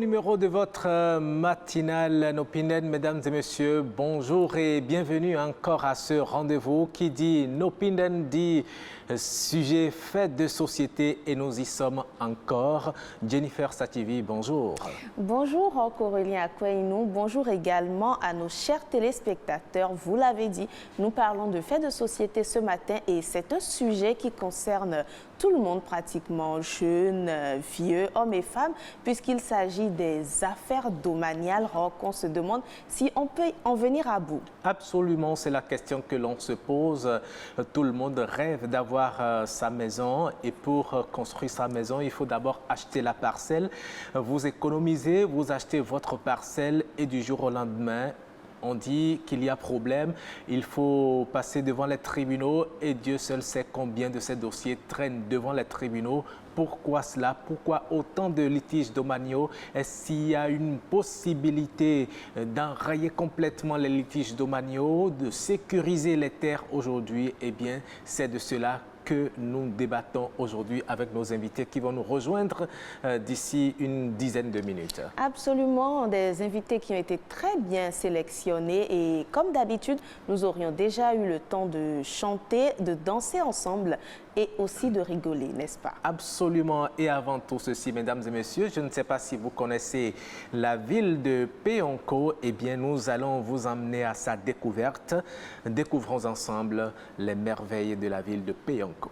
numéro de votre matinale Nopinen. Mesdames et messieurs, bonjour et bienvenue encore à ce rendez-vous qui dit Nopinen dit sujet fait de société et nous y sommes encore. Jennifer Sativi, bonjour. Bonjour Aurélien Akweinou, bonjour également à nos chers téléspectateurs. Vous l'avez dit, nous parlons de faits de société ce matin et c'est un sujet qui concerne tout le monde pratiquement, jeunes, vieux, hommes et femmes, puisqu'il s'agit des affaires domaniales qu'on se demande si on peut en venir à bout. Absolument, c'est la question que l'on se pose. Tout le monde rêve d'avoir sa maison et pour construire sa maison, il faut d'abord acheter la parcelle. Vous économisez, vous achetez votre parcelle et du jour au lendemain, on dit qu'il y a problème, il faut passer devant les tribunaux et Dieu seul sait combien de ces dossiers traînent devant les tribunaux. Pourquoi cela? Pourquoi autant de litiges domaniaux? Est-ce qu'il y a une possibilité d'enrayer complètement les litiges domaniaux, de sécuriser les terres aujourd'hui? Eh bien, c'est de cela que nous débattons aujourd'hui avec nos invités qui vont nous rejoindre d'ici une dizaine de minutes. Absolument, des invités qui ont été très bien sélectionnés et comme d'habitude, nous aurions déjà eu le temps de chanter, de danser ensemble et aussi de rigoler, n'est-ce pas? Absolument. Et avant tout ceci, mesdames et messieurs, je ne sais pas si vous connaissez la ville de Péonko. Eh bien, nous allons vous emmener à sa découverte. Découvrons ensemble les merveilles de la ville de Péonko.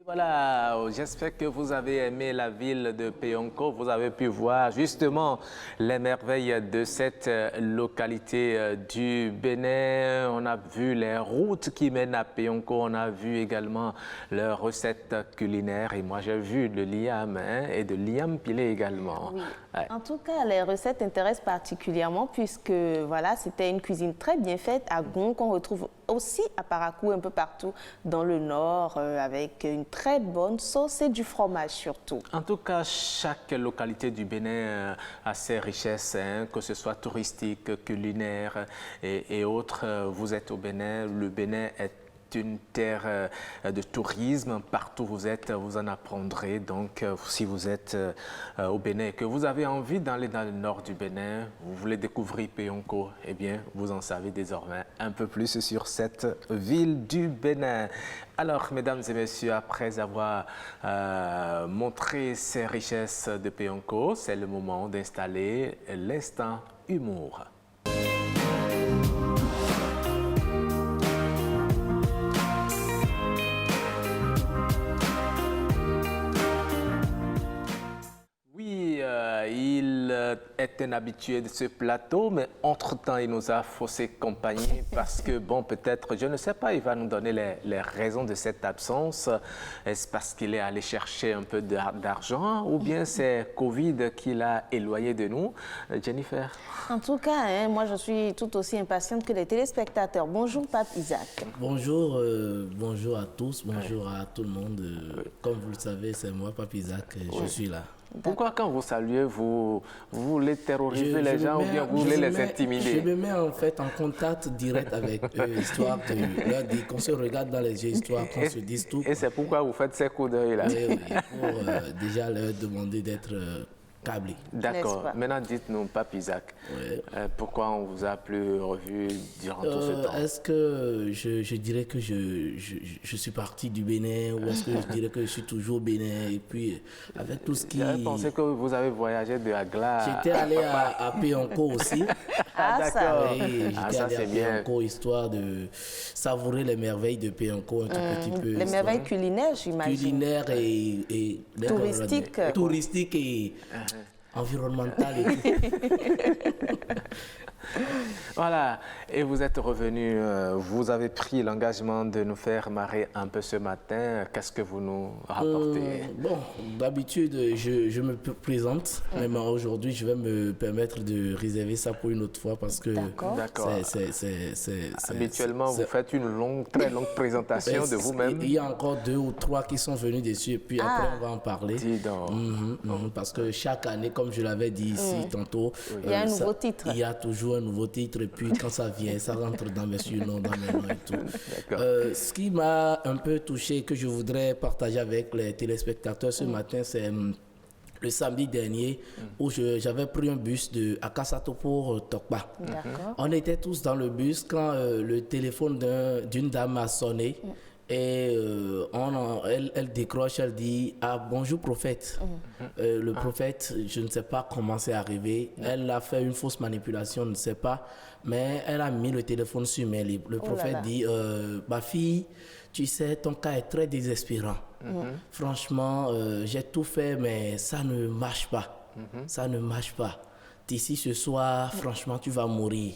Voilà, j'espère que vous avez aimé la ville de Péonko. Vous avez pu voir justement les merveilles de cette localité du Bénin. On a vu les routes qui mènent à Péonko. On a vu également leurs recettes culinaires. Et moi, j'ai vu de liam et de liam pilé également. Oui. Ouais. En tout cas, les recettes intéressent particulièrement puisque voilà, c'était une cuisine très bien faite à Gon qu'on retrouve aussi à Parakou, un peu partout dans le nord, avec une très bonne sauce et du fromage surtout. En tout cas, chaque localité du Bénin a ses richesses, que ce soit touristique, culinaire et autres. Vous êtes au Bénin, le Bénin est une terre de tourisme. Partout où vous êtes, vous en apprendrez. Donc, si vous êtes au Bénin et que vous avez envie d'aller dans le nord du Bénin, vous voulez découvrir Péonko, eh bien, vous en savez désormais un peu plus sur cette ville du Bénin. Alors, mesdames et messieurs, après avoir montré ces richesses de Péonko, c'est le moment d'installer l'instant humour. Il est un habitué de ce plateau, mais entre-temps, il nous a faussé compagnie parce que, bon, peut-être, je ne sais pas, il va nous donner les raisons de cette absence. Est-ce parce qu'il est allé chercher un peu d'argent ou bien c'est Covid qui l'a éloigné de nous? Jennifer? En tout cas, moi, je suis tout aussi impatiente que les téléspectateurs. Bonjour, Pape Isaac. Bonjour, bonjour à tous, bonjour à tout le monde. Comme vous le savez, c'est moi, Pape Isaac, je suis là. Pourquoi quand vous saluez, vous voulez terroriser les gens ou bien vous voulez les intimider? Je me mets en fait en contact direct avec eux, histoire de leur dire qu'on se regarde dans les yeux, histoire qu'on se dise tout. Et c'est pourquoi vous faites ces coups d'œil là? Oui, pour déjà leur demander d'être câblés. D'accord. Maintenant, dites-nous, Pape Isaac, pourquoi on ne vous a plus revu durant tout ce temps? Est-ce que je dirais que je suis parti du Bénin ou est-ce que je dirais que je suis toujours au Bénin et puis avec tout ce qui... J'avais pensé que vous avez voyagé de Agla. J'étais allé à Péonco aussi. D'accord. Oui, j'étais allé à Péonco histoire de savourer les merveilles de Péonco un tout petit peu. Les merveilles culinaires, j'imagine. Culinaires et touristiques et environnementales et tout. Voilà, et vous êtes revenu, vous avez pris l'engagement de nous faire marrer un peu ce matin. Qu'est-ce que vous nous rapportez? Bon, d'habitude, je me présente, mais aujourd'hui, je vais me permettre de réserver ça pour une autre fois parce que habituellement, vous faites une très longue présentation de vous-même. Il y a encore 2 ou 3 qui sont venus dessus et puis après, on va en parler. Dis donc. Parce que chaque année, comme je l'avais dit ici tantôt, il y a un nouveau titre. Il y a toujours un nouveau titre et puis quand ça vient, ça rentre dans mes surnoms, dans mes noms et tout. Ce qui m'a un peu touché et que je voudrais partager avec les téléspectateurs ce matin, c'est le samedi dernier où j'avais pris un bus de Akasato pour Tokba. On était tous dans le bus quand le téléphone d'une dame a sonné. Et elle décroche, elle dit « Ah, bonjour prophète ». Le prophète, je ne sais pas comment c'est arrivé. Elle a fait une fausse manipulation, je ne sais pas. Mais elle a mis le téléphone sur mes livres. Le prophète dit « Ma fille, tu sais, ton cas est très désespérant. Franchement, j'ai tout fait, mais ça ne marche pas. Ça ne marche pas. D'ici ce soir, franchement, tu vas mourir. »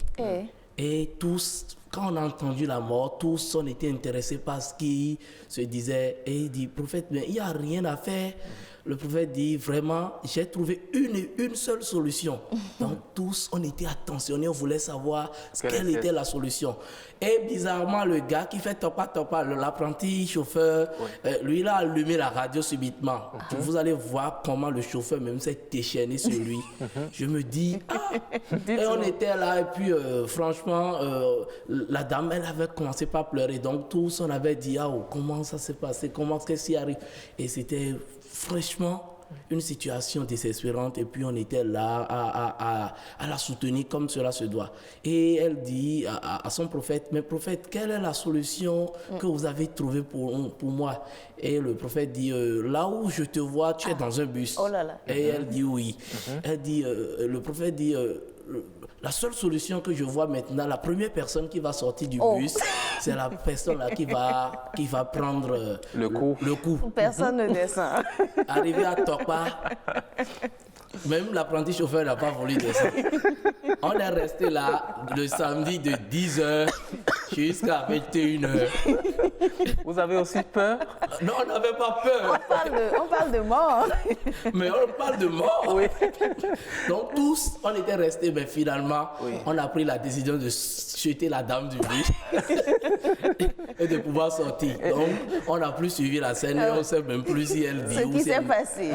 Et tous, quand on a entendu la mort, tous on était intéressés par ce qui se disait. Et il dit, prophète, mais il n'y a rien à faire. Le prophète dit, vraiment, j'ai trouvé une seule solution. Donc tous, on était attentionnés, on voulait savoir quelle était la solution. Et bizarrement, le gars qui fait topa, l'apprenti chauffeur, lui, il a allumé la radio subitement. Vous allez voir comment le chauffeur même s'est déchaîné sur lui. Je me dis, et on était là, et puis franchement, la dame, elle avait commencé par pleurer. Donc tous, on avait dit, comment ça s'est passé, qu'est-ce qui arrive? Et c'était franchement une situation désespérante et puis on était là à la soutenir comme cela se doit. Et elle dit à son prophète, mais prophète, quelle est la solution que vous avez trouvée pour moi? Et le prophète dit, là où je te vois, tu es dans un bus. Oh là là. Et elle dit oui. Elle dit, le prophète dit, la seule solution que je vois maintenant, la première personne qui va sortir du bus, c'est la personne là qui va prendre le coup. Personne ne descend. Arrivé à Tokba, même l'apprenti chauffeur n'a pas voulu descendre. On est resté là le samedi de 10h jusqu'à 21h. Vous avez aussi peur? Non, on n'avait pas peur. On parle de mort. Mais on parle de mort. Oui. Donc tous, on était restés, mais finalement, on a pris la décision de jeter la dame du bus et de pouvoir sortir. Donc, on n'a plus suivi la scène et on ne sait même plus si elle dit ce qui s'est passé.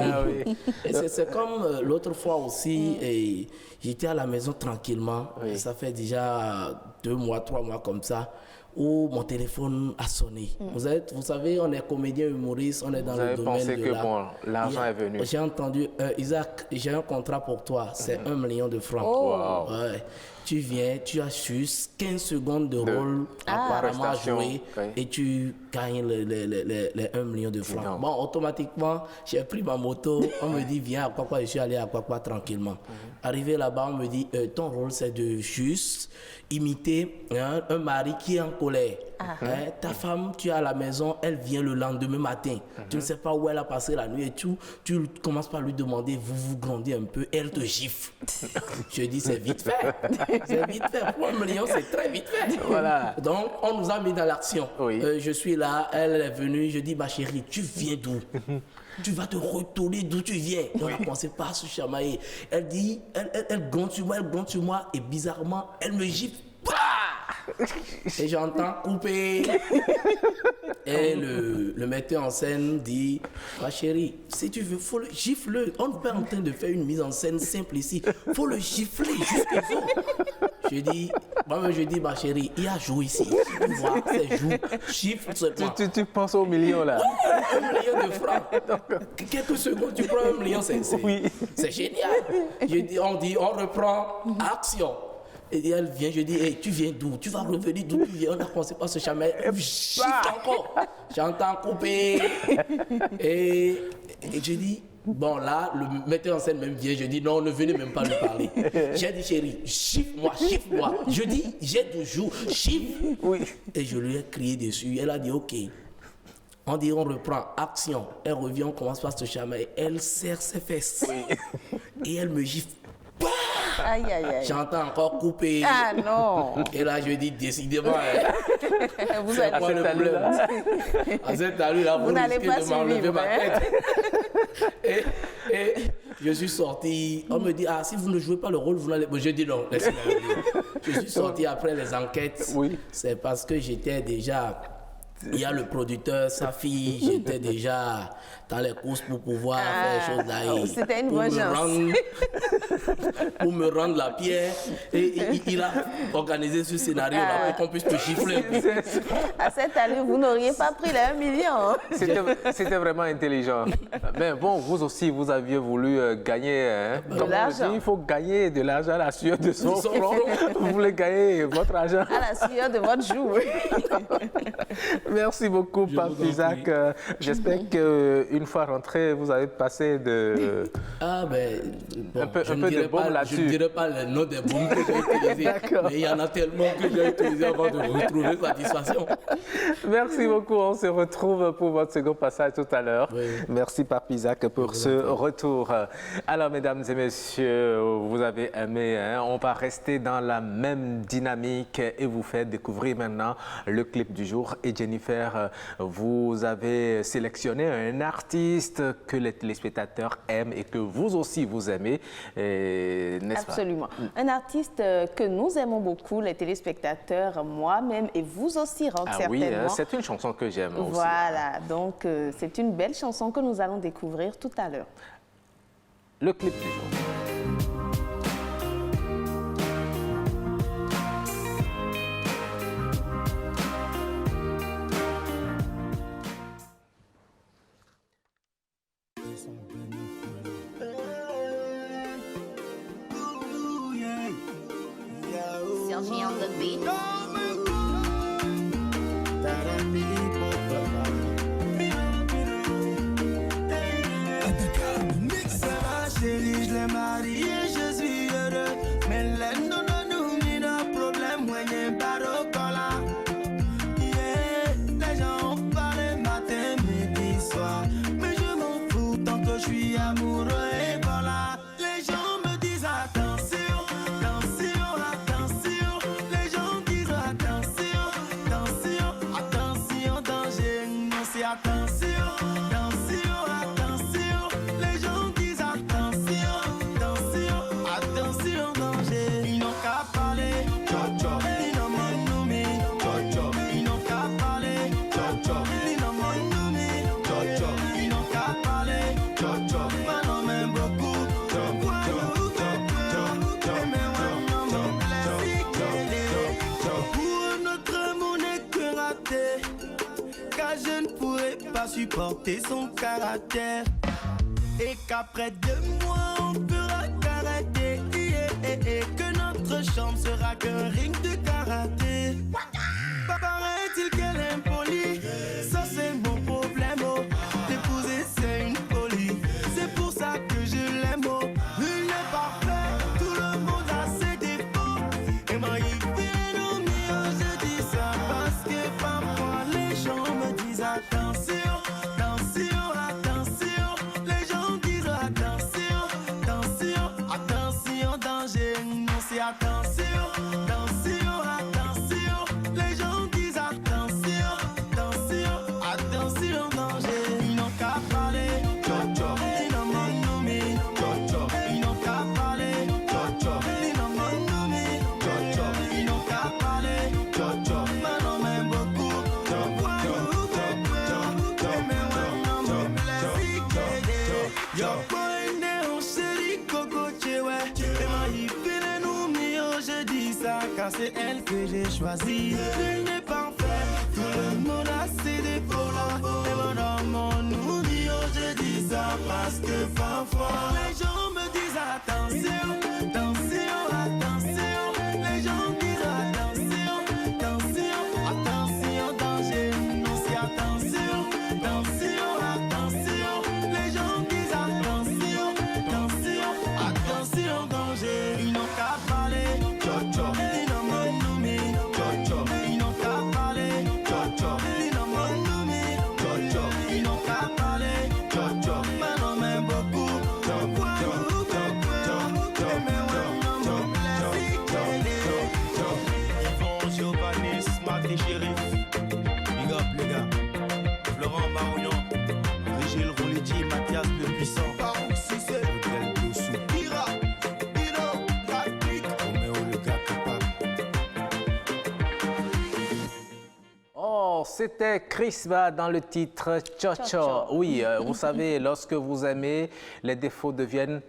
Et c'est comme l'autre fois aussi, et j'étais à la maison tranquillement. Ça fait déjà 2 mois, 3 mois comme ça, où mon téléphone a sonné. Vous savez, on est comédien humoriste, on est dans le domaine de l'art. Que l'argent est venu. J'ai entendu, Isaac, j'ai un contrat pour toi, c'est 1 million de francs. Wow. Ouais. Tu viens, tu as juste 15 secondes de rôle apparemment à jouer et tu gagnes les 1 million de francs. Bon, automatiquement, j'ai pris ma moto, on me dit viens à Kwakwa, je suis allé à Kwakwa tranquillement. Arrivé là-bas, on me dit ton rôle c'est de juste imiter un mari qui est en colère. Ta femme, tu es à la maison, elle vient le lendemain matin. Tu ne sais pas où elle a passé la nuit et tout. Tu commences par lui demander, vous grandissez un peu, elle te gifle. Je dis, c'est vite fait. C'est vite fait. Pour 1 million, c'est très vite fait. Voilà. Donc, on nous a mis dans l'action. Oui. Je suis là, elle est venue. Je dis, ma chérie, tu viens d'où? Tu vas te retourner d'où tu viens. On a commencé par se chamailler. Elle dit, elle gronde sur moi, et bizarrement, elle me gifle. Et j'entends couper. Et le metteur en scène dit, ma chérie, si tu veux, faut le gifler. On n'est pas en train de faire une mise en scène simple ici. Faut le gifler jusqu'au bout. Je dis, ma chérie, il y a jour ici. Tu vois, c'est jour. Gifle seulement. Tu penses au million là? 1 million de francs. Quelques secondes, tu prends 1 million, c'est génial. On reprend action. Et elle vient, je dis, hey, tu viens d'où? Tu vas revenir d'où tu viens? On a commencé par se chamailler. Gifle encore. J'entends couper. Et je dis, bon là, le metteur en scène même vient. Je dis, non, ne venez même pas lui parler. J'ai dit, chérie, gifle-moi. Je dis, j'ai toujours, gifle. Oui. Et je lui ai crié dessus. Elle a dit, ok. On dit, on reprend action. Elle revient, on commence par se chamailler. Elle serre ses fesses. Oui. Et elle me gifle. Aïe, aïe, aïe. J'entends encore couper. Ah non. Et là, je dis décidément, Vous c'est quoi le problème? À cette allure-là, vous n'allez pas risquez de m'enlever ma survivre, tête. Et je suis sorti. On me dit, si vous ne jouez pas le rôle, vous n'allez... Je dis non, laissez-moi dire. Je suis sorti après les enquêtes. Oui. C'est parce que j'étais déjà... Il y a le producteur, sa fille, j'étais déjà dans les courses pour pouvoir faire les choses là. C'était une vengeance. Pour me rendre la pierre. Et il a organisé ce scénario-là pour qu'on puisse te gifler. À cette allure, vous n'auriez pas pris les 1 million. C'était vraiment intelligent. Mais bon, vous aussi, vous aviez voulu gagner. De l'argent. Il faut gagner de l'argent à la sueur de son front. Vous voulez gagner votre argent. À la sueur de votre joue. Merci beaucoup, Pape Isaac. J'espère qu'une fois rentré, vous avez passé de... un peu de bombes là-dessus. Je ne dirais pas le nom des bombes que j'ai utilisées, mais il y en a tellement que j'ai utilisé avant de retrouver satisfaction. Merci beaucoup. On se retrouve pour votre second passage tout à l'heure. Oui. Merci, Pape Isaac, pour ce retour. Alors, mesdames et messieurs, vous avez aimé. On va rester dans la même dynamique et vous faire découvrir maintenant le clip du jour. Et Jennifer, vous avez sélectionné un artiste que les téléspectateurs aiment et que vous aussi vous aimez, n'est-ce pas? Absolument. Un artiste que nous aimons beaucoup, les téléspectateurs, moi-même et vous aussi, certainement. Oui, c'est une chanson que j'aime aussi. Voilà, donc c'est une belle chanson que nous allons découvrir tout à l'heure. Le clip du jour. Sergi on the beat. Ça va chérie, je l'ai marié, je suis heureux. Mais l'aide nous mis un problème, moi j'ai pas de cola. Les gens parlent matin, midi, soir. Mais je m'en fous tant que je suis amoureux et voilà. Les gens me disent attention. Supporter son caractère et qu'après 2 mois on pourra karaté et que notre chambre sera qu'un ring de karaté. Paraît-il qu'elle est impolie, ça c'est mon problème. L'épouser c'est une folie, c'est pour ça que je l'aime. Nul n'est parfait, tout le monde a ses défauts. Et moi il fait non mieux, je dis ça parce que attention, attention, attention. Les gens disent attention, attention, attention, danger. Ils n'ont qu'à parler, Jojo. Ils n'ont pas nommé, Jojo. Ils n'ont qu'à parler, Jojo. Ils n'ont pas nommé, Jojo. Ils n'ont qu'à parler, Jojo. Maintenant même beaucoup, Yo, boy, on chéri, coco, tchewe. Et ma yipine nous mio, je dis ça, car c'est elle que j'ai choisi. Elle n'est parfait, tout le monde a ses défauts-là. Et mon amour nous mio, je dis ça, parce que parfois les gens me disent attention, attention, attention. Les gens disent attention, attention, attention, danger. Non, c'est attention, attention, attention. Les gens disent attention, attention, attention, danger. Ils n'ont qu'à parler, Jojo. Ils n'ont pas nommé, Jojo. Ils n'ont qu'à parler, Jojo. Ils n'ont pas nommé, Jojo. Ils n'ont qu'à parler, Jojo. Maintenant même beaucoup, Yvon, Giovanni, Smart et Shérif. Big up les gars. Florent Marognon, Régil Rouliti, Mathias le Puissant. Barouk Cissé, Hôtel Dossou. Ira, Dino, Patrick, Roméo le gars capable. Oh, c'était Crisba dans le titre Chocho. Oui, vous savez, lorsque vous aimez, les défauts deviennent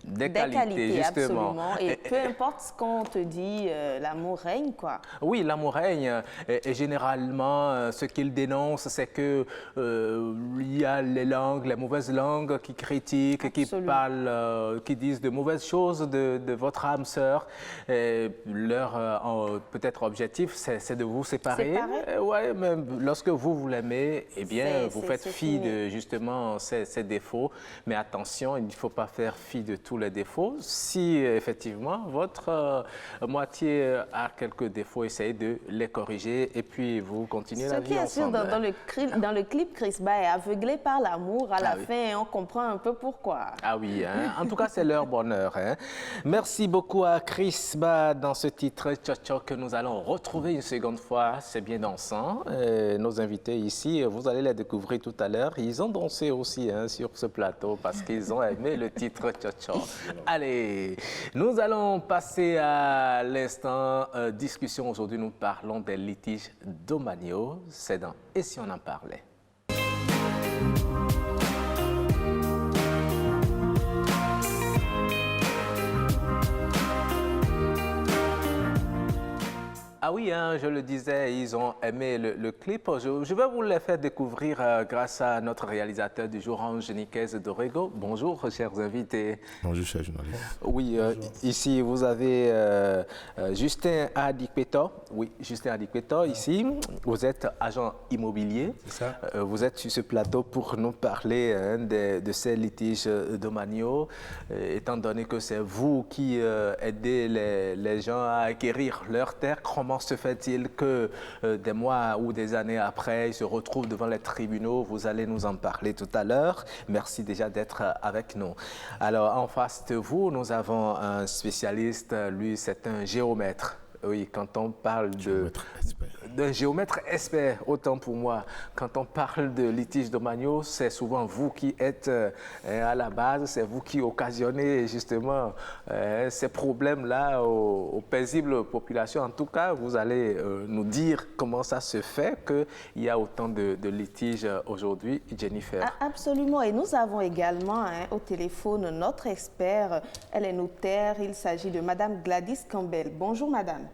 des qualités, justement. Absolument. Et peu importe ce qu'on te dit, l'amour règne, quoi. Oui, l'amour règne. Et généralement, ce qu'il dénonce, c'est que il y a les langues, les mauvaises langues qui critiquent, Absolument. qui parlent, qui disent de mauvaises choses de votre âme sœur. Et leur peut-être objectif, c'est de vous séparer. Ouais, mais lorsque vous l'aimez, eh bien, vous faites fi de justement ces défauts. Mais attention, il ne faut pas faire fi de tous les défauts. Si effectivement votre moitié a quelques défauts, essayez de les corriger et puis vous continuez la vie ensemble. Ce qui est sûr, dans le clip, Crisba est aveuglé par l'amour. À la fin, on comprend un peu pourquoi. Ah oui, hein? En tout cas, c'est leur bonheur. Hein? Merci beaucoup à Crisba dans ce titre Chocho que nous allons retrouver une seconde fois. C'est bien dansant. Nos invités ici, vous allez les découvrir tout à l'heure. Ils ont dansé aussi hein, sur ce plateau parce qu'ils ont aimé le titre Chocho. Allez, nous allons passer à l'instant discussion. Aujourd'hui, nous parlons des litiges domaniaux. C'est dans « Et si on en parlait ?» Ah oui, hein, je le disais, ils ont aimé le clip. Je vais vous le faire découvrir grâce à notre réalisateur du jour, Ange Niquez Dorego. Bonjour, chers invités. Bonjour, chers journalistes. Oui, ici, vous avez Justin Adikpeto. Oui, Justin Adikpeto, ici. Vous êtes agent immobilier. C'est ça. Vous êtes sur ce plateau pour nous parler hein, de ces litiges domaniaux, étant donné que c'est vous qui aidez les gens à acquérir leurs terres. Comment se fait-il que des mois ou des années après, ils se retrouvent devant les tribunaux? Vous allez nous en parler tout à l'heure. Merci déjà d'être avec nous. Alors, en face de vous, nous avons un spécialiste. Lui, c'est un géomètre. Oui, quand on parle d'un géomètre expert, autant pour moi, quand on parle de litiges domaniaux, c'est souvent vous qui êtes à la base, c'est vous qui occasionnez justement ces problèmes-là aux paisibles populations. En tout cas, vous allez nous dire comment ça se fait qu'il y a autant de litiges aujourd'hui, Jennifer. Absolument, et nous avons également au téléphone notre expert, elle est notaire, il s'agit de Madame Gladys Campbell. Bonjour Madame.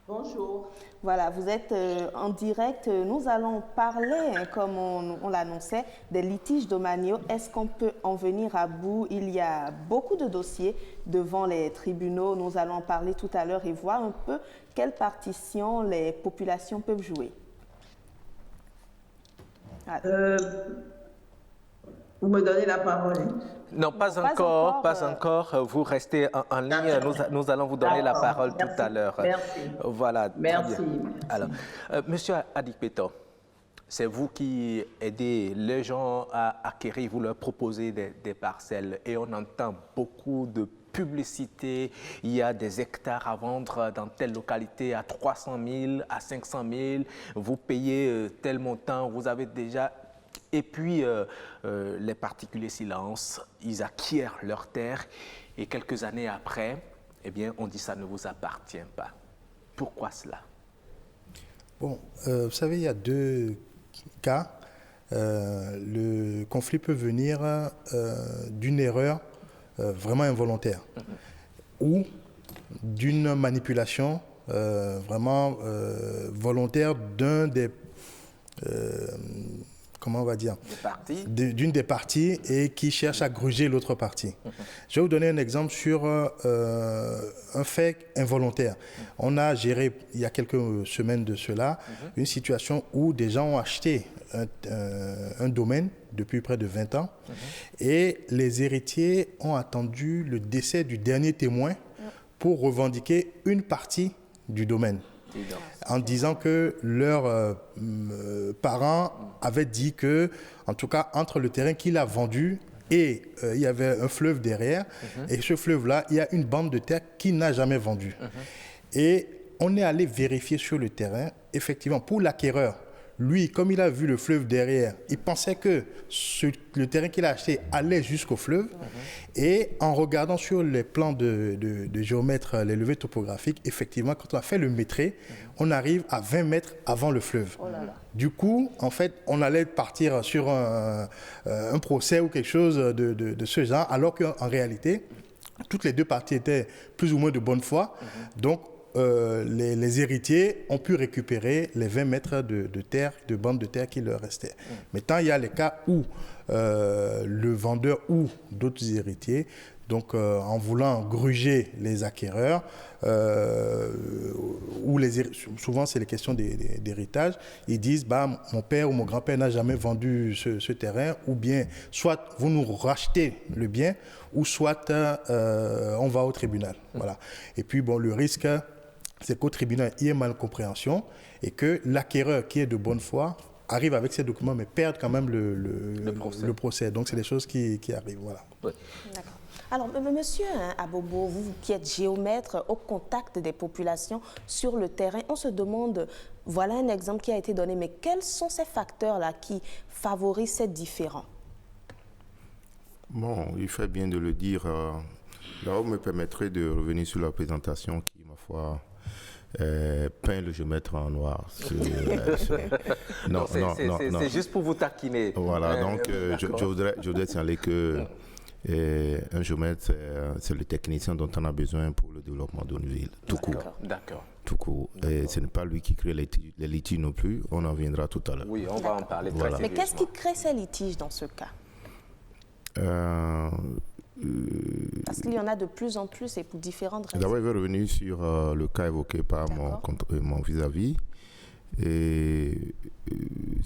Bonjour. Voilà, vous êtes en direct. Nous allons parler, comme on l'annonçait, des litiges domaniaux. Est-ce qu'on peut en venir à bout? Il y a beaucoup de dossiers devant les tribunaux. Nous allons en parler tout à l'heure et voir un peu quelle partition les populations peuvent jouer. Vous me donnez la parole. Non, pas encore. Vous restez en ligne. Nous allons vous donner la parole tout à l'heure. Merci. Voilà. Merci. Alors, Monsieur Adikpeto, C'est vous qui aidez les gens à acquérir, vous leur proposez des parcelles et on entend beaucoup de publicité, il y a des hectares à vendre dans telle localité à 300 000, à 500 000, vous payez tel montant, vous avez déjà... Et puis, les particuliers silence, ils acquièrent leurs terres et quelques années après, eh bien, on dit ça ne vous appartient pas. Pourquoi cela? Bon, vous savez, il y a deux cas. Le conflit peut venir d'une erreur vraiment involontaire ou d'une manipulation vraiment volontaire d'un des... comment on va dire, d'une des parties et qui cherche à gruger l'autre partie. Je vais vous donner un exemple sur un fait involontaire. On a géré, il y a quelques semaines de cela, une situation où des gens ont acheté un domaine depuis près de 20 ans et les héritiers ont attendu le décès du dernier témoin pour revendiquer une partie du domaine, en disant que leurs parents avaient dit que, en tout cas, entre le terrain qu'il a vendu et il y avait un fleuve derrière, et ce fleuve-là, il y a une bande de terre qu'il n'a jamais vendue. Et on est allé vérifier sur le terrain, effectivement, pour l'acquéreur. Lui, comme il a vu le fleuve derrière, il pensait que le terrain qu'il a acheté allait jusqu'au fleuve. Et en regardant sur les plans de géomètre, les levées topographiques, effectivement, quand on a fait le métré, on arrive à 20 mètres avant le fleuve. Du coup, en fait, on allait partir sur un procès ou quelque chose de ce genre, alors qu'en réalité, toutes les deux parties étaient plus ou moins de bonne foi. Donc, les héritiers ont pu récupérer les 20 mètres de terre, de bande de terre qui leur restait. Maintenant, il y a les cas où le vendeur ou d'autres héritiers, donc en voulant gruger les acquéreurs, souvent c'est les questions d'héritage, ils disent bah, mon père ou mon grand-père n'a jamais vendu ce terrain, ou bien soit vous nous rachetez le bien, ou soit on va au tribunal. Voilà. Et puis bon, le risque, c'est qu'au tribunal, il y ait malcompréhension et que l'acquéreur qui est de bonne foi arrive avec ses documents mais perde quand même le procès. Donc, c'est des choses qui arrivent. Voilà. Oui. D'accord. Alors, monsieur Abobo, vous qui êtes géomètre au contact des populations sur le terrain, on se demande, voilà un exemple qui a été donné, mais quels sont ces facteurs-là qui favorisent ces différends? Bon, il fait bien de le dire. Là, vous me permettrez de revenir sur la présentation qui, ma foi, peint le géomètre en noir. Non, c'est juste pour vous taquiner. Voilà, donc je voudrais signaler que un géomètre, c'est le technicien dont on a besoin pour le développement d'une ville, tout court. D'accord. Tout court. Et ce n'est pas lui qui crée les litiges non plus, on en viendra tout à l'heure. Oui, on va en parler très sérieusement. Mais qu'est-ce qui crée ces litiges dans ce cas? Parce qu'il y en a de plus en plus et pour différentes raisons. D'abord, je vais revenir sur le cas évoqué par mon vis-à-vis. Et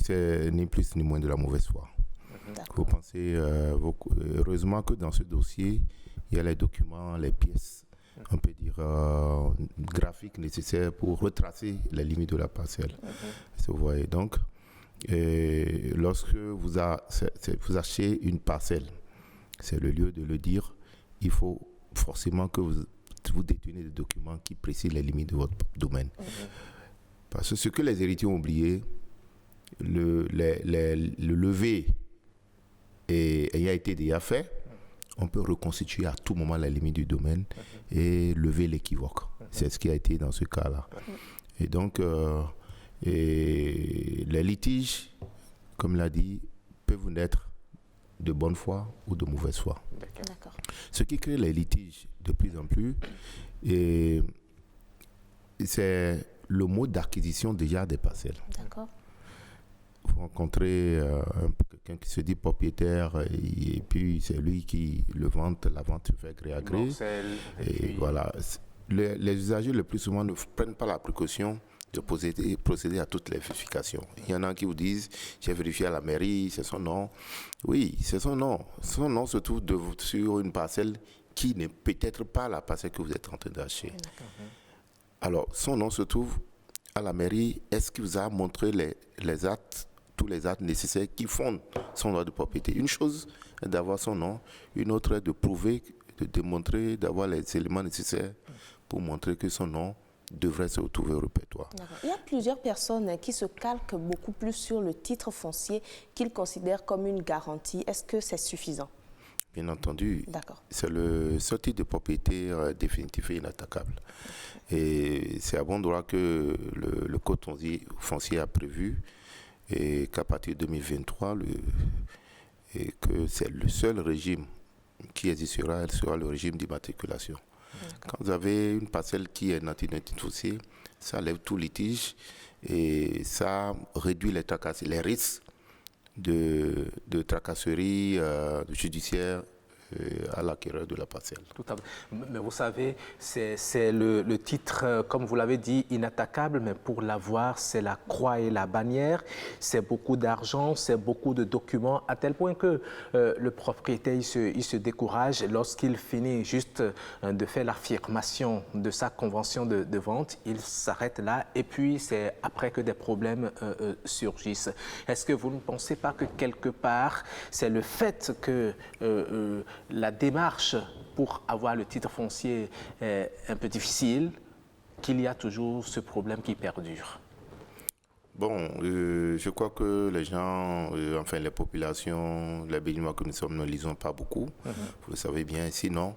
c'est ni plus ni moins de la mauvaise foi. Vous pensez, heureusement que dans ce dossier, il y a les documents, les pièces, on peut dire, graphiques nécessaires pour retracer les limites de la parcelle. Vous voyez donc, lorsque vous achetez une parcelle, c'est le lieu de le dire, il faut forcément que vous déteniez des documents qui précisent les limites de votre domaine. Parce que ce que les héritiers ont oublié, le lever ayant été déjà fait, on peut reconstituer à tout moment la limite du domaine et lever l'équivoque. C'est ce qui a été dans ce cas-là. Et donc, les litiges, comme l'a dit, peuvent naître de bonne foi ou de mauvaise foi. D'accord. Ce qui crée les litiges de plus en plus, c'est le mode d'acquisition déjà des parcelles. D'accord. Vous rencontrez quelqu'un qui se dit propriétaire et puis c'est lui qui la vente se fait gré à gré. Et voilà. Les usagers le plus souvent ne prennent pas la précaution de procéder à toutes les vérifications. Il y en a qui vous disent, j'ai vérifié à la mairie, c'est son nom. Oui, c'est son nom. Son nom se trouve sur une parcelle qui n'est peut-être pas la parcelle que vous êtes en train d'acheter. Alors, son nom se trouve à la mairie. Est-ce qu'il vous a montré les actes tous les actes nécessaires qui fondent son droit de propriété. Une chose est d'avoir son nom, une autre est de prouver, de démontrer, d'avoir les éléments nécessaires pour montrer que son nom devrait se retrouver au répertoire. Il y a plusieurs personnes qui se calquent beaucoup plus sur le titre foncier qu'ils considèrent comme une garantie. Est-ce que c'est suffisant? Bien entendu, c'est le seul titre de propriété définitif et inattaquable. Et c'est à bon droit que le Code foncier a prévu et qu'à partir de 2023, et que c'est le seul régime qui existera, elle sera le régime d'immatriculation. Quand vous avez une parcelle qui est nantie d'un titre foncier, ça lève tout litige et ça réduit les risques de tracasserie judiciaire à l'acquéreur de la parcelle. Tout à fait. Mais vous savez, c'est le titre, comme vous l'avez dit, inattaquable, mais pour l'avoir, c'est la croix et la bannière. C'est beaucoup d'argent, c'est beaucoup de documents, à tel point que le propriétaire, il se décourage lorsqu'il finit juste de faire l'affirmation de sa convention de vente. Il s'arrête là et puis c'est après que des problèmes surgissent. Est-ce que vous ne pensez pas que quelque part, c'est le fait que la démarche pour avoir le titre foncier est un peu difficile, qu'il y a toujours ce problème qui perdure? Bon, je crois que les gens, enfin les populations, les Béninois que nous sommes, ne lisons pas beaucoup. Vous le savez bien, sinon,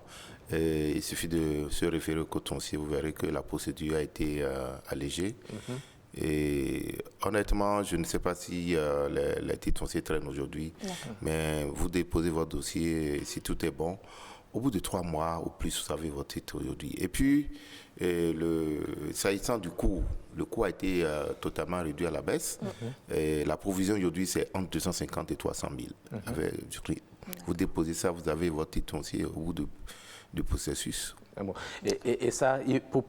il suffit de se référer au Code foncier, vous verrez que la procédure a été allégée. Et honnêtement, je ne sais pas si les titres fonciers traînent aujourd'hui, mais vous déposez votre dossier, si tout est bon, au bout de 3 mois ou plus, vous avez votre titre aujourd'hui. Et puis, s'agissant du coût, le coût a été totalement réduit à la baisse. Et la provision aujourd'hui, c'est entre 250 et 300 000. Vous déposez ça, vous avez votre titre foncier au bout du processus. Bon. Et ça,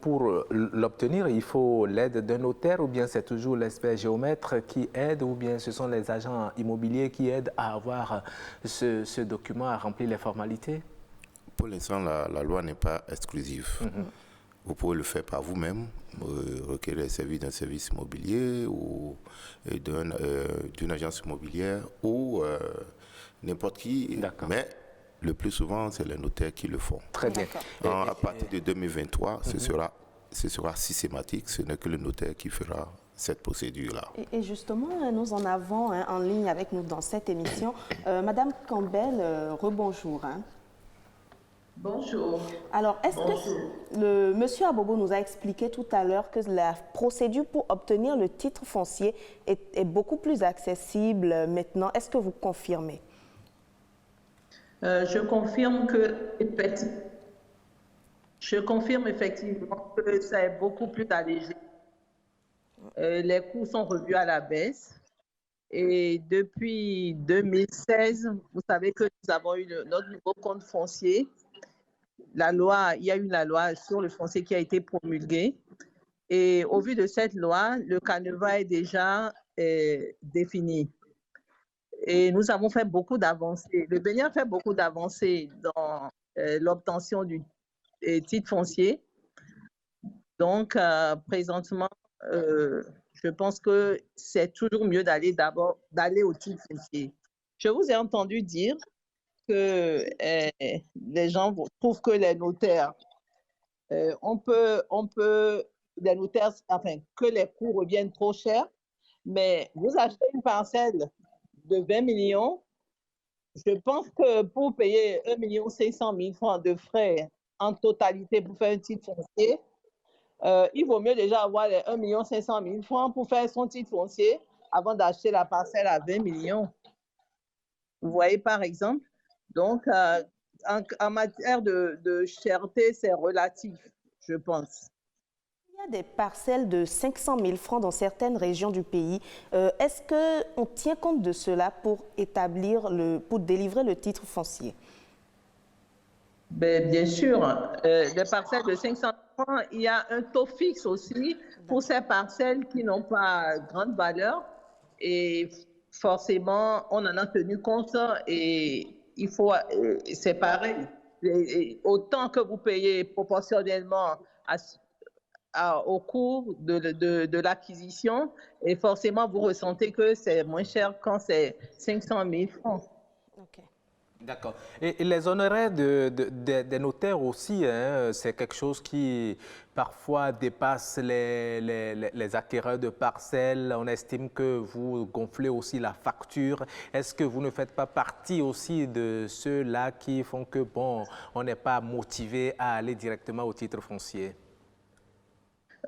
pour l'obtenir, il faut l'aide d'un notaire ou bien c'est toujours l'expert géomètre qui aide ou bien ce sont les agents immobiliers qui aident à avoir ce document, à remplir les formalités? Pour l'instant, la loi n'est pas exclusive. Vous pouvez le faire par vous-même, requérir les services d'un service immobilier ou d'une agence immobilière ou n'importe qui. Mais le plus souvent, c'est les notaires qui le font. Très bien. À partir de 2023, ce sera systématique. Ce n'est que le notaire qui fera cette procédure-là. Et justement, nous en avons en ligne avec nous dans cette émission. Madame Campbell, rebonjour. Bonjour. Alors, est-ce que monsieur Abobo nous a expliqué tout à l'heure que la procédure pour obtenir le titre foncier est beaucoup plus accessible maintenant? Est-ce que vous confirmez? Je confirme effectivement que ça est beaucoup plus allégé. Les coûts sont revus à la baisse. Et depuis 2016, vous savez que nous avons eu notre nouveau compte foncier. Il y a eu la loi sur le foncier qui a été promulguée. Et au vu de cette loi, le canevas est déjà défini. Et nous avons fait beaucoup d'avancées. Le Bénin a fait beaucoup d'avancées dans l'obtention du titre foncier. Donc, présentement, je pense que c'est toujours mieux d'aller au titre foncier. Je vous ai entendu dire que les gens trouvent que les notaires, les notaires, enfin, que les coûts reviennent trop chers, mais vous achetez une parcelle de 20 millions, je pense que pour payer 1 500 000 francs de frais en totalité pour faire un titre foncier, il vaut mieux déjà avoir les 1 500 000 francs pour faire son titre foncier avant d'acheter la parcelle à 20 millions. Vous voyez, par exemple. Donc, en matière de cherté, c'est relatif, je pense. Il y a des parcelles de 500 000 francs dans certaines régions du pays. Est-ce qu'on tient compte de cela pour délivrer le titre foncier? Bien sûr. Les parcelles de 500 000 francs, il y a un taux fixe aussi pour ces parcelles qui n'ont pas grande valeur. Et forcément, on en a tenu compte et il faut, c'est pareil. Autant que vous payez proportionnellement au cours de l'acquisition et forcément, vous ressentez que c'est moins cher quand c'est 500 000 francs. Okay. D'accord. Et les honoraires des notaires aussi, hein, c'est quelque chose qui parfois dépasse les acquéreurs de parcelles. On estime que vous gonflez aussi la facture. Est-ce que vous ne faites pas partie aussi de ceux-là qui font que, bon, on n'est pas motivé à aller directement au titre foncier?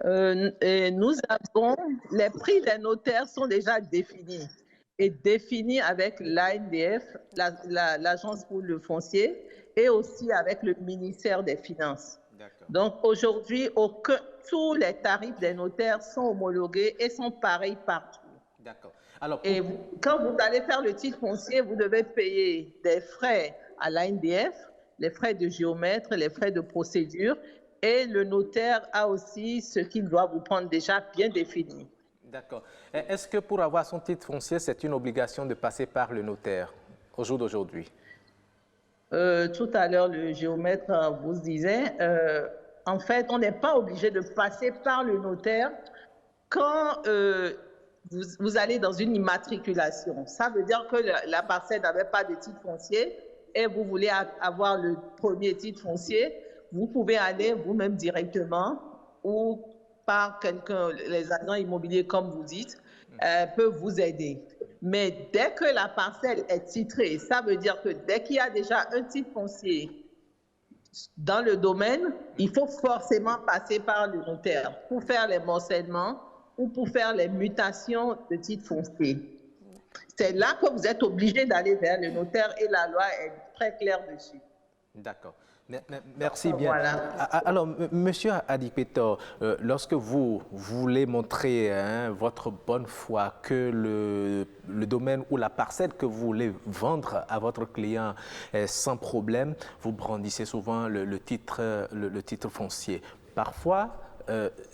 Et nous avons, les prix des notaires sont déjà définis et définis avec l'ANDF, l'Agence pour le foncier, et aussi avec le ministère des Finances. Donc aujourd'hui, tous les tarifs des notaires sont homologués et sont pareils partout. D'accord. Alors, et quand vous allez faire le titre foncier, vous devez payer des frais à l'ANDF, les frais de géomètre, les frais de procédure, et le notaire a aussi ce qu'il doit vous prendre déjà bien défini. D'accord. Est-ce que pour avoir son titre foncier, c'est une obligation de passer par le notaire au jour d'aujourd'hui? Tout à l'heure, le géomètre vous disait, en fait, on n'est pas obligé de passer par le notaire quand vous allez dans une immatriculation. Ça veut dire que la parcelle n'avait pas de titre foncier et vous voulez avoir le premier titre foncier. Vous pouvez aller vous-même directement ou par quelqu'un, les agents immobiliers, comme vous dites, peuvent vous aider. Mais dès que la parcelle est titrée, ça veut dire que dès qu'il y a déjà un titre foncier dans le domaine, il faut forcément passer par le notaire pour faire les morcellements ou pour faire les mutations de titre foncier. C'est là que vous êtes obligé d'aller vers le notaire et la loi est très claire dessus. D'accord. Merci bien. Voilà. Alors, Monsieur Adipetor, lorsque vous voulez montrer votre bonne foi que le domaine ou la parcelle que vous voulez vendre à votre client est sans problème, vous brandissez souvent le titre foncier. Parfois,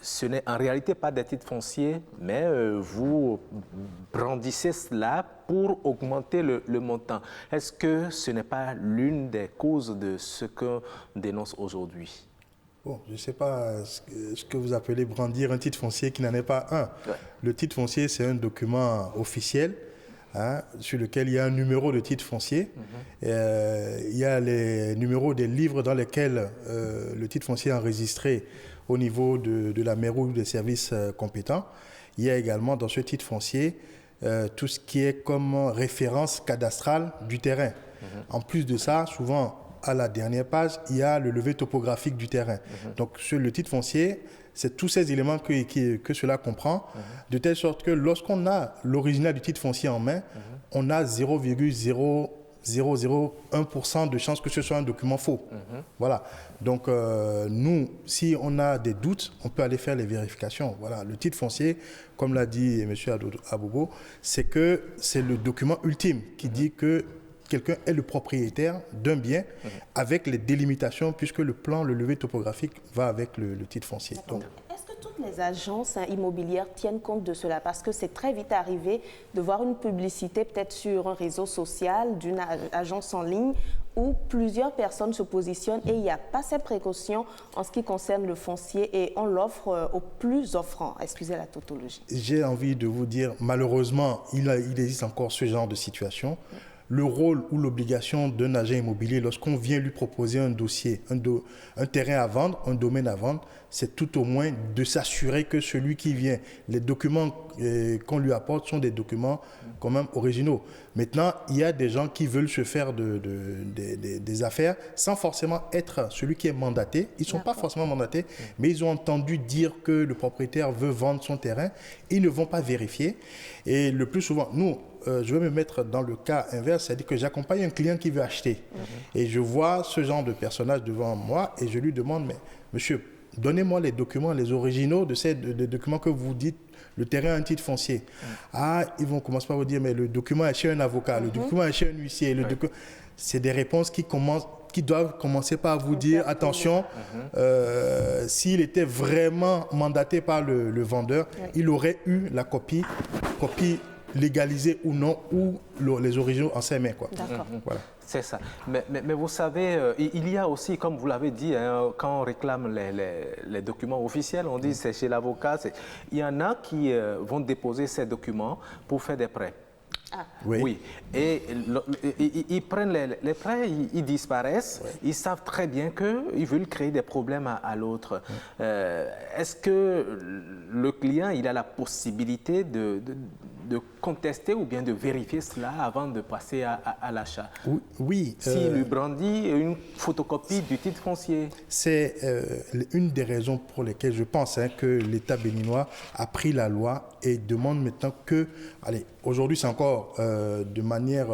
ce n'est en réalité pas des titres fonciers, mais vous brandissez cela pour augmenter le montant. Est-ce que ce n'est pas l'une des causes de ce qu'on dénonce aujourd'hui? Bon, je ne sais pas ce que vous appelez brandir un titre foncier qui n'en est pas un. Ouais. Le titre foncier, c'est un document officiel sur lequel il y a un numéro de titre foncier. Il y a les numéros des livres dans lesquels le titre foncier est enregistré au niveau de la mairie ou des services compétents. Il y a également dans ce titre foncier tout ce qui est comme référence cadastrale du terrain. En plus de ça, souvent à la dernière page, il y a le levé topographique du terrain. Donc sur le titre foncier, c'est tous ces éléments que cela comprend, de telle sorte que lorsqu'on a l'original du titre foncier en main, on a 0,001% de chance que ce soit un document faux. Voilà. Donc, nous, si on a des doutes, on peut aller faire les vérifications. Voilà. Le titre foncier, comme l'a dit M. Abobo, c'est le document ultime qui dit que quelqu'un est le propriétaire d'un bien avec les délimitations, puisque le plan, le levé topographique va avec le titre foncier. Donc, toutes les agences immobilières tiennent compte de cela parce que c'est très vite arrivé de voir une publicité peut-être sur un réseau social d'une agence en ligne où plusieurs personnes se positionnent et il n'y a pas ces précautions en ce qui concerne le foncier et on l'offre aux plus offrants. Excusez la tautologie. J'ai envie de vous dire, malheureusement, il existe encore ce genre de situation. Le rôle ou l'obligation d'un agent immobilier lorsqu'on vient lui proposer un dossier, un terrain à vendre, un domaine à vendre, c'est tout au moins de s'assurer que celui qui vient, les documents qu'on lui apporte sont des documents quand même originaux. Maintenant, il y a des gens qui veulent se faire des affaires sans forcément être celui qui est mandaté. Ils ne sont pas forcément mandatés, mais ils ont entendu dire que le propriétaire veut vendre son terrain. Ils ne vont pas vérifier. Et le plus souvent, nous, je vais me mettre dans le cas inverse, c'est-à-dire que j'accompagne un client qui veut acheter. Et je vois ce genre de personnage devant moi et je lui demande, mais monsieur, donnez-moi les documents, les originaux de ces documents que vous dites, le terrain a un titre foncier. Ah, ils vont commencer par vous dire, mais le document est chez un avocat, le document est chez un huissier. C'est des réponses qui doivent commencer par vous dire, attention, s'il était vraiment mandaté par le vendeur, il aurait eu la copie légaliser ou non, ou les originaux en ses mains, quoi. D'accord. Voilà. C'est ça. Mais vous savez, il y a aussi, comme vous l'avez dit, hein, quand on réclame les documents officiels, on dit c'est chez l'avocat. Il y en a qui vont déposer ces documents pour faire des prêts. Ah. Oui. Et ils prennent les prêts, ils disparaissent. Oui. Ils savent très bien qu'ils veulent créer des problèmes à l'autre. Est-ce que le client il a la possibilité de contester ou bien de vérifier cela avant de passer à l'achat? Oui. S'il lui brandit une photocopie du titre foncier. C'est une des raisons pour lesquelles je pense que l'État béninois a pris la loi et demande maintenant que, aujourd'hui c'est encore de manière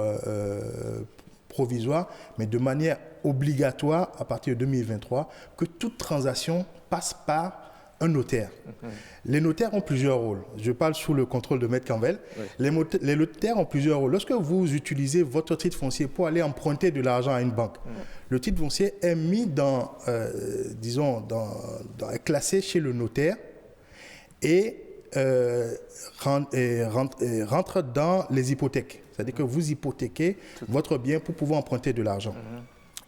provisoire, mais de manière obligatoire à partir de 2023, que toute transaction passe par un notaire. Les notaires ont plusieurs rôles. Je parle sous le contrôle de Maître Canvel. Oui. Les notaires ont plusieurs rôles. Lorsque vous utilisez votre titre foncier pour aller emprunter de l'argent à une banque, le titre foncier est mis classé chez le notaire et rentre dans les hypothèques. C'est-à-dire que vous hypothéquez votre bien pour pouvoir emprunter de l'argent.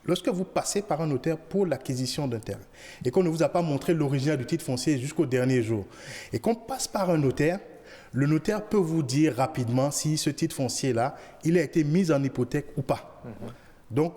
Lorsque vous passez par un notaire pour l'acquisition d'un terrain et qu'on ne vous a pas montré l'original du titre foncier jusqu'au dernier jour et qu'on passe par un notaire, le notaire peut vous dire rapidement si ce titre foncier-là, il a été mis en hypothèque ou pas. Donc,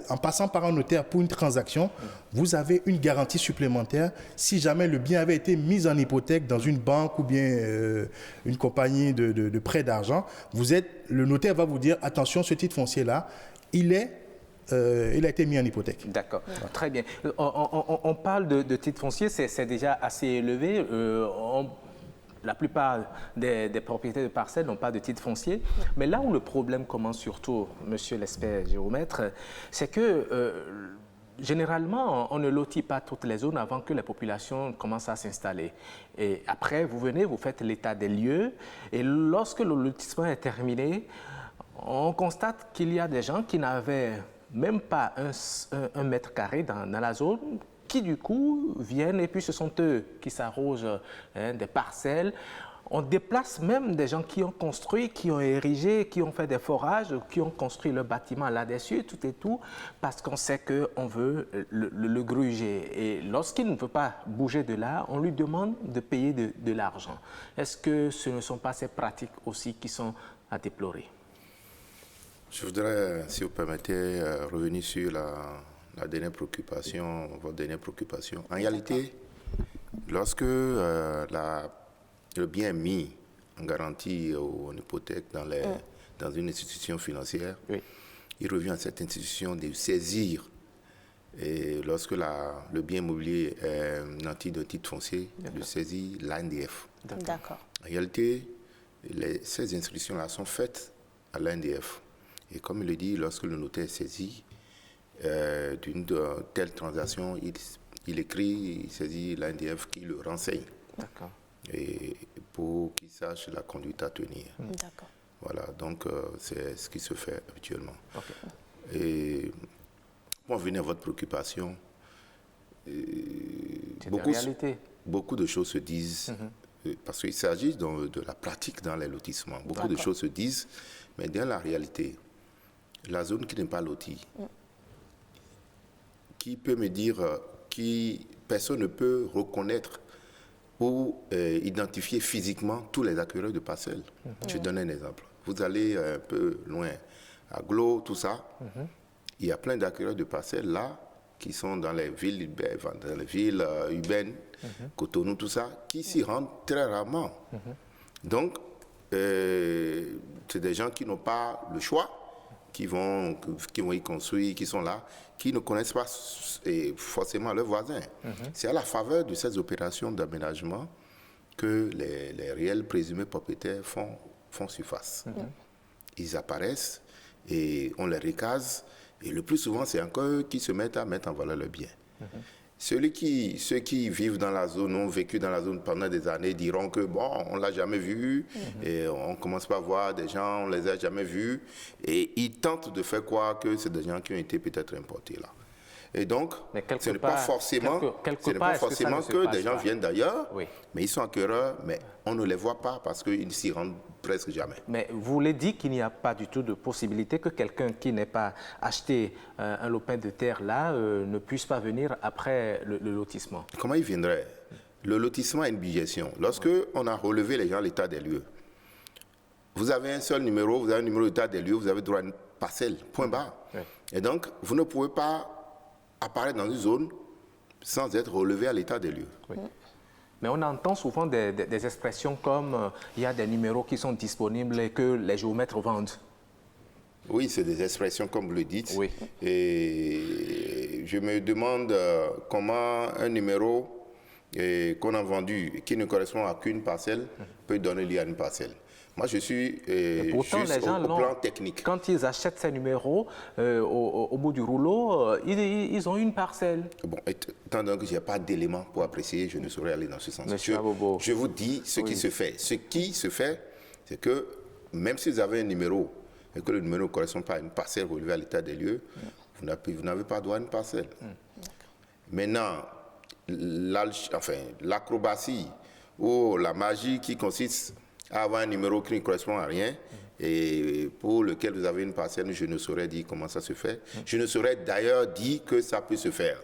en passant par un notaire pour une transaction, vous avez une garantie supplémentaire si jamais le bien avait été mis en hypothèque dans une banque ou bien une compagnie de prêt d'argent. Le notaire va vous dire, attention, ce titre foncier-là, il a été mis en hypothèque. D'accord, très bien. On parle de titres fonciers, c'est déjà assez élevé. La plupart des propriétaires de parcelles n'ont pas de titre foncier. Mais là où le problème commence surtout, monsieur l'expert géomètre, c'est que généralement, on ne lotit pas toutes les zones avant que les populations commencent à s'installer. Et après, vous venez, vous faites l'état des lieux. Et lorsque le lotissement est terminé, on constate qu'il y a des gens qui n'avaient même pas un mètre carré dans la zone, qui du coup viennent et puis ce sont eux qui s'arrogent des parcelles. On déplace même des gens qui ont construit, qui ont érigé, qui ont fait des forages, qui ont construit le bâtiment là-dessus, tout et tout, parce qu'on sait qu'on veut le gruger. Et lorsqu'il ne veut pas bouger de là, on lui demande de payer de l'argent. Est-ce que ce ne sont pas ces pratiques aussi qui sont à déplorer? Je voudrais, si vous permettez, revenir sur la dernière préoccupation, votre dernière préoccupation. En réalité, lorsque le bien est mis en garantie ou en hypothèque dans une institution financière, il revient à cette institution de saisir. Et lorsque le bien immobilier est nanti d'un titre foncier, de saisir l'ANDF. D'accord. En réalité, ces inscriptions-là sont faites à l'ANDF. Et comme il le dit, lorsque le notaire est saisi d'une telle transaction, il écrit, il saisit l'ANDF qui le renseigne. D'accord. Et pour qu'il sache la conduite à tenir. D'accord. Voilà, donc c'est ce qui se fait habituellement. Okay. Et pour en venir à votre préoccupation, beaucoup de choses se disent, parce qu'il s'agit de la pratique dans les lotissements. Beaucoup de choses se disent, mais dans la réalité, la zone qui n'est pas lotie, qui peut me dire, personne ne peut reconnaître ou identifier physiquement tous les acquéreurs de parcelles. Je donne un exemple. Vous allez un peu loin, à Glo, tout ça, il y a plein d'acquéreurs de parcelles là, qui sont dans les villes urbaines, Cotonou, tout ça, qui s'y rendent très rarement. Donc, c'est des gens qui n'ont pas le choix, qui vont y construire, qui sont là, qui ne connaissent pas forcément leurs voisins. C'est à la faveur de ces opérations d'aménagement que les réels présumés propriétaires font surface. Ils apparaissent et on les recase, et le plus souvent, c'est encore eux qui se mettent à mettre en valeur leurs biens. Ceux qui vivent dans la zone, ont vécu dans la zone pendant des années, diront que bon, on ne l'a jamais vu, et on commence pas à voir des gens, on ne les a jamais vus, et ils tentent de faire croire que c'est des gens qui ont été peut-être importés là. Et donc, ce n'est pas forcément, que des gens viennent d'ailleurs, mais ils sont acquéreurs, mais on ne les voit pas parce qu'ils ne s'y rendent presque jamais. Mais vous voulez dire qu'il n'y a pas du tout de possibilité que quelqu'un qui n'ait pas acheté un lopin de terre là ne puisse pas venir après le lotissement? Comment il viendrait? Le lotissement a une bigestion. Lorsque on a relevé les gens à l'état des lieux, vous avez un seul numéro, vous avez un numéro d'état des lieux, vous avez droit à une parcelle, point barre. Et donc, vous ne pouvez pas apparaître dans une zone sans être relevé à l'état des lieux. Mais on entend souvent des expressions comme il y a des numéros qui sont disponibles et que les géomètres vendent. Oui, c'est des expressions comme vous le dites. Et je me demande comment un numéro qu'on a vendu et qui ne correspond à qu'une parcelle peut donner lieu à une parcelle. Moi, je suis juste au plan technique. Quand ils achètent ces numéros, au bout du rouleau, ils ont une parcelle. Bon, étant donné que je n'ai pas d'éléments pour apprécier, je ne saurais aller dans ce sens. Je vous dis ce qui se fait. Ce qui se fait, c'est que même si vous avez un numéro et que le numéro ne correspond pas à une parcelle relevée à l'état des lieux, vous n'avez pas droit à une parcelle. Maintenant, l'acrobatie ou la magie qui consiste à avoir un numéro qui ne correspond à rien et pour lequel vous avez une parcelle, je ne saurais dire comment ça se fait. Je ne saurais d'ailleurs dire que ça peut se faire.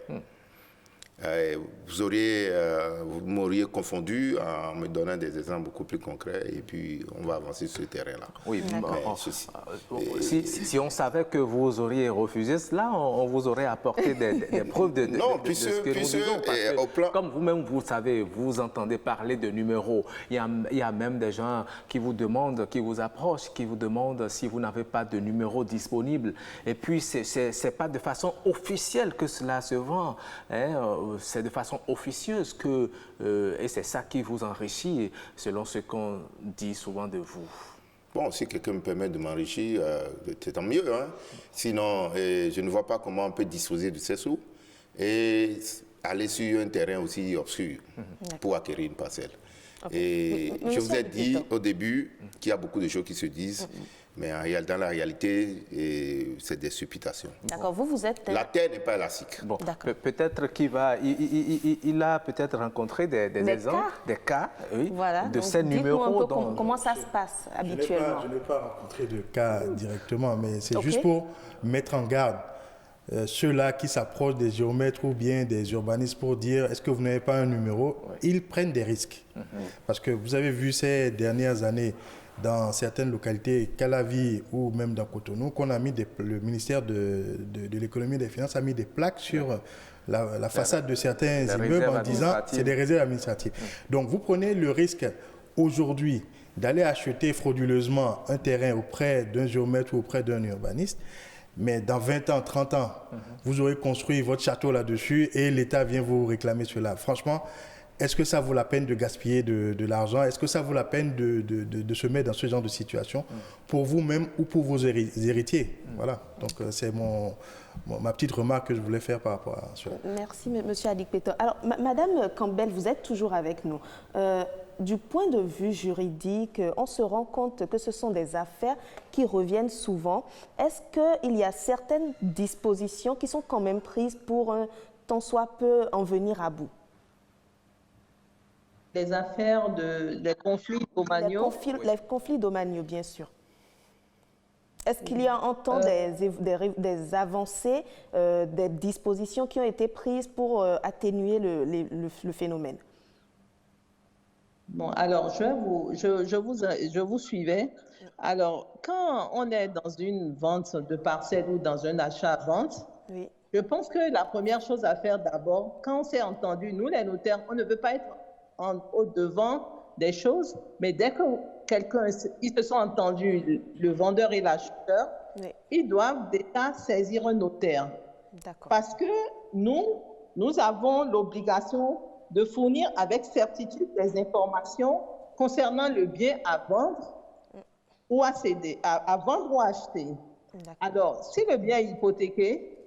Vous m'auriez confondu en me donnant des exemples beaucoup plus concrets et puis on va avancer sur ce terrain-là. Oui, si on savait que vous auriez refusé cela, on vous aurait apporté des preuves de ce que nous disons. Parce que, comme vous-même, vous savez, vous entendez parler de numéros. Il y a même des gens qui vous demandent, qui vous approchent, qui vous demandent si vous n'avez pas de numéro disponible. Et puis, c'est pas de façon officielle que cela se vend. C'est de façon officieuse et c'est ça qui vous enrichit, selon ce qu'on dit souvent de vous. Bon, si quelqu'un me permet de m'enrichir, c'est tant mieux. Sinon, je ne vois pas comment on peut disposer de ces sous et aller sur un terrain aussi obscur pour acquérir une parcelle. Et je vous ai dit au début qu'il y a beaucoup de choses qui se disent, mais dans la réalité, c'est des supputations. D'accord, vous êtes... La terre n'est pas élastique. Bon, peut-être qu'il a peut-être rencontré des exemples, des cas de ces numéros. Comment ça se passe habituellement? Je n'ai pas rencontré de cas directement, mais c'est juste pour mettre en garde ceux-là qui s'approchent des géomètres ou bien des urbanistes pour dire est-ce que vous n'avez pas un numéro, ils prennent des risques. Parce que vous avez vu ces dernières années dans certaines localités, Calavi ou même dans Cotonou, qu'on a mis le ministère de l'économie et des finances a mis des plaques sur la façade de certains immeubles en disant c'est des réserves administratives. Donc vous prenez le risque aujourd'hui d'aller acheter frauduleusement un terrain auprès d'un géomètre ou auprès d'un urbaniste. Mais dans 20 ans, 30 ans, vous aurez construit votre château là-dessus et l'État vient vous réclamer cela. Franchement, est-ce que ça vaut la peine de gaspiller de l'argent? Est-ce que ça vaut la peine de se mettre dans ce genre de situation pour vous-même ou pour vos héritiers? Voilà, donc c'est ma petite remarque que je voulais faire par rapport à cela. Merci, M. Adikpeto. Alors, Madame Campbell, vous êtes toujours avec nous. Du point de vue juridique, on se rend compte que ce sont des affaires qui reviennent souvent. Est-ce qu'il y a certaines dispositions qui sont quand même prises pour tant soit peu en venir à bout? Les affaires les conflits domaniaux. Les conflits domaniaux, bien sûr. Est-ce qu'il y a en temps des avancées, des dispositions qui ont été prises pour atténuer le phénomène? Bon, alors, je vous suivais. Alors, quand on est dans une vente de parcelle ou dans un achat-vente, je pense que la première chose à faire d'abord, quand on s'est entendu, nous les notaires, on ne veut pas être au-devant des choses, mais dès que ils se sont entendus, le vendeur et l'acheteur, ils doivent déjà saisir un notaire. Parce que nous avons l'obligation de fournir avec certitude des informations concernant le bien à vendre ou à céder, à vendre ou à acheter. Alors, si le bien est hypothéqué,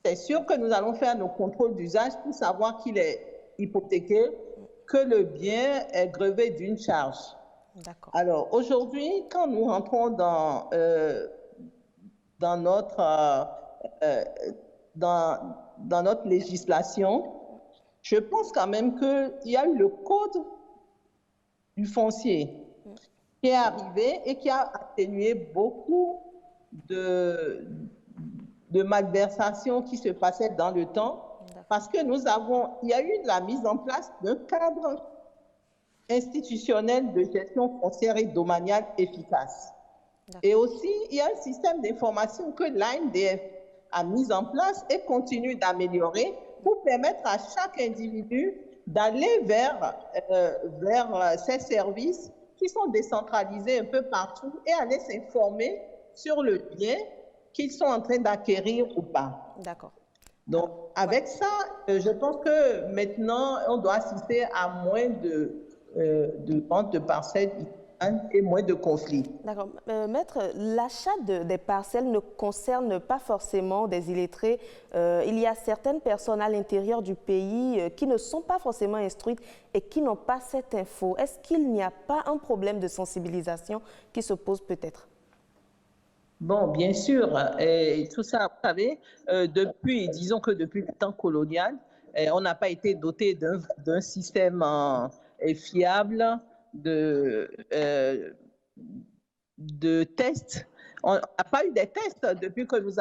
c'est sûr que nous allons faire nos contrôles d'usage pour savoir qu'il est hypothéqué, que le bien est grevé d'une charge. Alors, aujourd'hui, quand nous rentrons dans notre dans notre législation, je pense quand même qu'il y a eu le code du foncier qui est arrivé et qui a atténué beaucoup de malversations qui se passaient dans le temps, parce que il y a eu la mise en place d'un cadre institutionnel de gestion foncière et domaniale efficace. Et aussi, il y a un système d'information que l'ANDF a mis en place et continue d'améliorer pour permettre à chaque individu d'aller vers ces services qui sont décentralisés un peu partout et aller s'informer sur le bien qu'ils sont en train d'acquérir ou pas. D'accord. Donc, avec ça, je pense que maintenant, on doit assister à moins de ventes de parcelles et moins de conflits. D'accord. Maître, l'achat des parcelles ne concerne pas forcément des illettrés. Il y a certaines personnes à l'intérieur du pays qui ne sont pas forcément instruites et qui n'ont pas cette info. Est-ce qu'il n'y a pas un problème de sensibilisation qui se pose peut-être? Bon, bien sûr. Et tout ça, vous savez, disons que depuis le temps colonial, on n'a pas été doté d'un système fiable de tests. On n'a pas eu des tests depuis que nous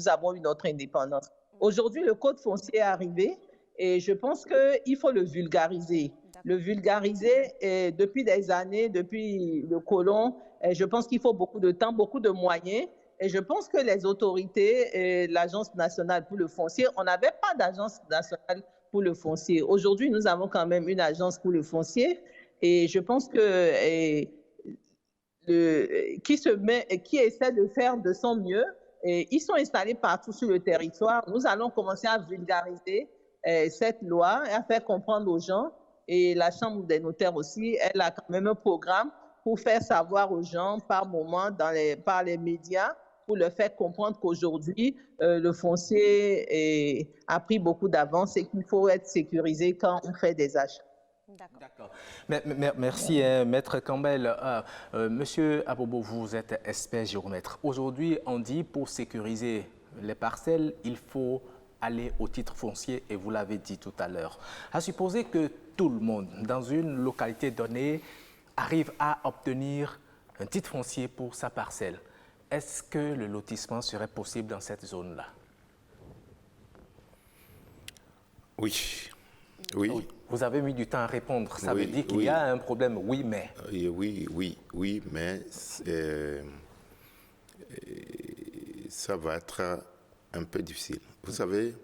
avons eu notre indépendance. Aujourd'hui, le code foncier est arrivé et je pense qu'il faut le vulgariser. Le vulgariser depuis des années, depuis le colon, je pense qu'il faut beaucoup de temps, beaucoup de moyens. Et je pense que les autorités et l'Agence nationale pour le foncier, on n'avait pas d'agence nationale pour le foncier. Aujourd'hui, nous avons quand même une agence pour le foncier et je pense que qui essaie de faire de son mieux. Et ils sont installés partout sur le territoire. Nous allons commencer à vulgariser cette loi et à faire comprendre aux gens. Et la Chambre des notaires aussi, elle a quand même un programme pour faire savoir aux gens par moment par les médias, pour leur faire comprendre qu'aujourd'hui, le foncier a pris beaucoup d'avance et qu'il faut être sécurisé quand on fait des achats. D'accord. Merci, Maître Campbell. Monsieur Abobo, vous êtes expert géomètre. Aujourd'hui, on dit pour sécuriser les parcelles, il faut aller au titre foncier et vous l'avez dit tout à l'heure. À supposer que tout le monde, dans une localité donnée, arrive à obtenir un titre foncier pour sa parcelle. Est-ce que le lotissement serait possible dans cette zone-là? Oui. Vous avez mis du temps à répondre. Ça veut dire qu'il y a un problème, oui, mais. Oui, mais ça va être un peu difficile. Vous savez,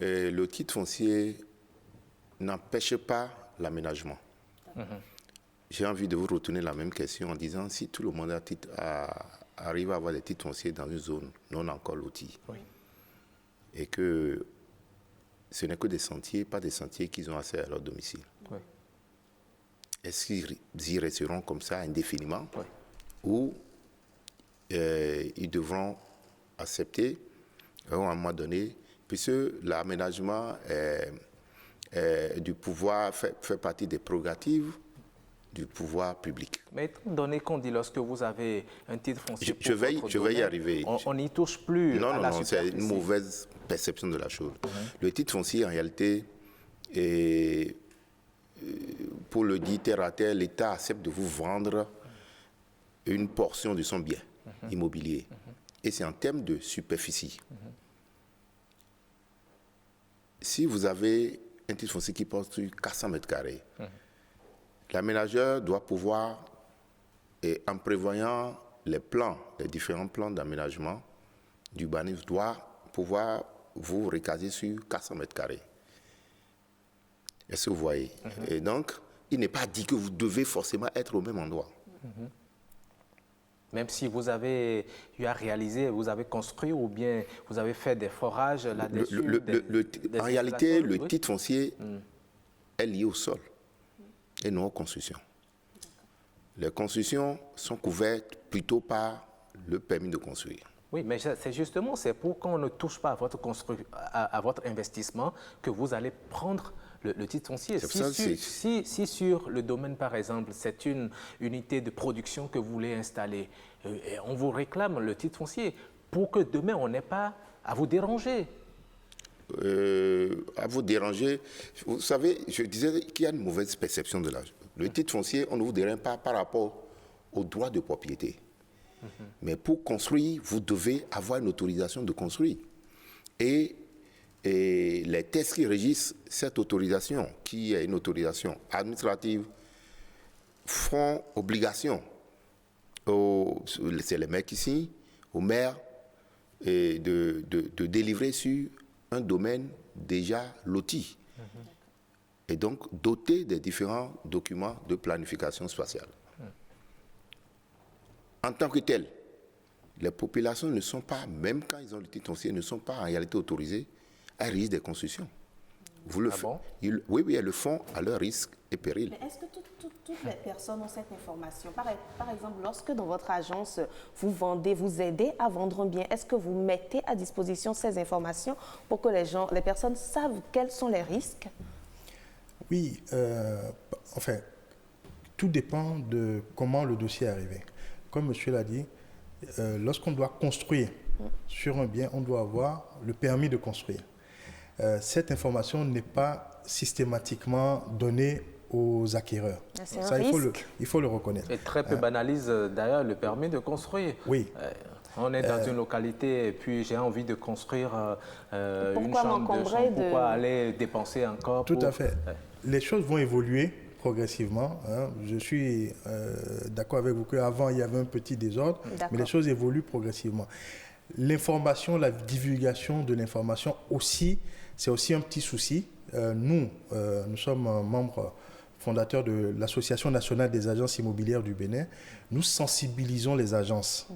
le titre foncier n'empêche pas l'aménagement. J'ai envie de vous retourner la même question en disant si tout le monde arrive à avoir des titres fonciers dans une zone non encore lotie, et que ce n'est que des sentiers, pas des sentiers qu'ils ont accès à leur domicile. Est-ce qu'ils y resteront comme ça indéfiniment ou ils devront accepter à un moment donné, puisque l'aménagement du pouvoir fait partie des prérogatives du pouvoir public. Mais étant donné qu'on dit lorsque vous avez un titre foncier je vais y arriver. On n'y touche plus à la superficie. C'est une mauvaise perception de la chose. Le titre foncier, en réalité, pour le dire terre à terre, l'État accepte de vous vendre une portion de son bien immobilier. Et c'est en termes de superficie. Si vous avez un titre foncier qui porte sur 400 mètres carrés, l'aménageur doit pouvoir, en prévoyant les différents plans d'aménagement d'urbanisme, doit pouvoir vous recaser sur 400 mètres carrés. Est-ce que vous voyez? Et donc, il n'est pas dit que vous devez forcément être au même endroit. Même si vous avez eu à réaliser, vous avez construit ou bien vous avez fait des forages là-dessus. En réalité, le titre foncier est lié au sol et non aux constructions. Les constructions sont couvertes plutôt par le permis de construire. Oui, mais c'est pour qu'on ne touche pas à votre investissement que vous allez prendre le titre foncier. Si sur le domaine, par exemple, c'est une unité de production que vous voulez installer, et on vous réclame le titre foncier, pour que demain, on n'ait pas à vous déranger? À vous déranger. Vous savez, je disais qu'il y a une mauvaise perception de l'âge. Le titre foncier, on ne vous dérange pas par rapport au droit de propriété. Mais pour construire, vous devez avoir une autorisation de construire. Et les tests qui régissent cette autorisation, qui est une autorisation administrative, font obligation, c'est les maires qui signent, aux maires, de délivrer sur un domaine déjà loti. Et donc doté des différents documents de planification spatiale. En tant que tel, les populations ne sont pas, même quand ils ont le titre foncier, ne sont pas en réalité autorisées à risque des constructions. Vous le faites. Oui, elles le font à leur risque et péril. Mais est-ce que toutes les personnes ont cette information? Par exemple, lorsque dans votre agence, vous vendez, vous aidez à vendre un bien, est-ce que vous mettez à disposition ces informations pour que les personnes savent quels sont les risques? Oui, enfin, tout dépend de comment le dossier est arrivé. Comme monsieur l'a dit, lorsqu'on doit construire sur un bien, on doit avoir le permis de construire. Cette information n'est pas systématiquement donnée aux acquéreurs. Ça, il faut le reconnaître. Et très peu banalise d'ailleurs le permis de construire. Oui. On est dans une localité et puis j'ai envie de construire une chambre de chambre. Pourquoi aller dépenser encore? Tout à fait. Les choses vont évoluer progressivement. Je suis d'accord avec vous qu'avant, il y avait un petit désordre, mais les choses évoluent progressivement. L'information, la divulgation de l'information aussi, c'est aussi un petit souci. Nous sommes membres fondateurs de l'Association nationale des agences immobilières du Bénin. Nous sensibilisons les agences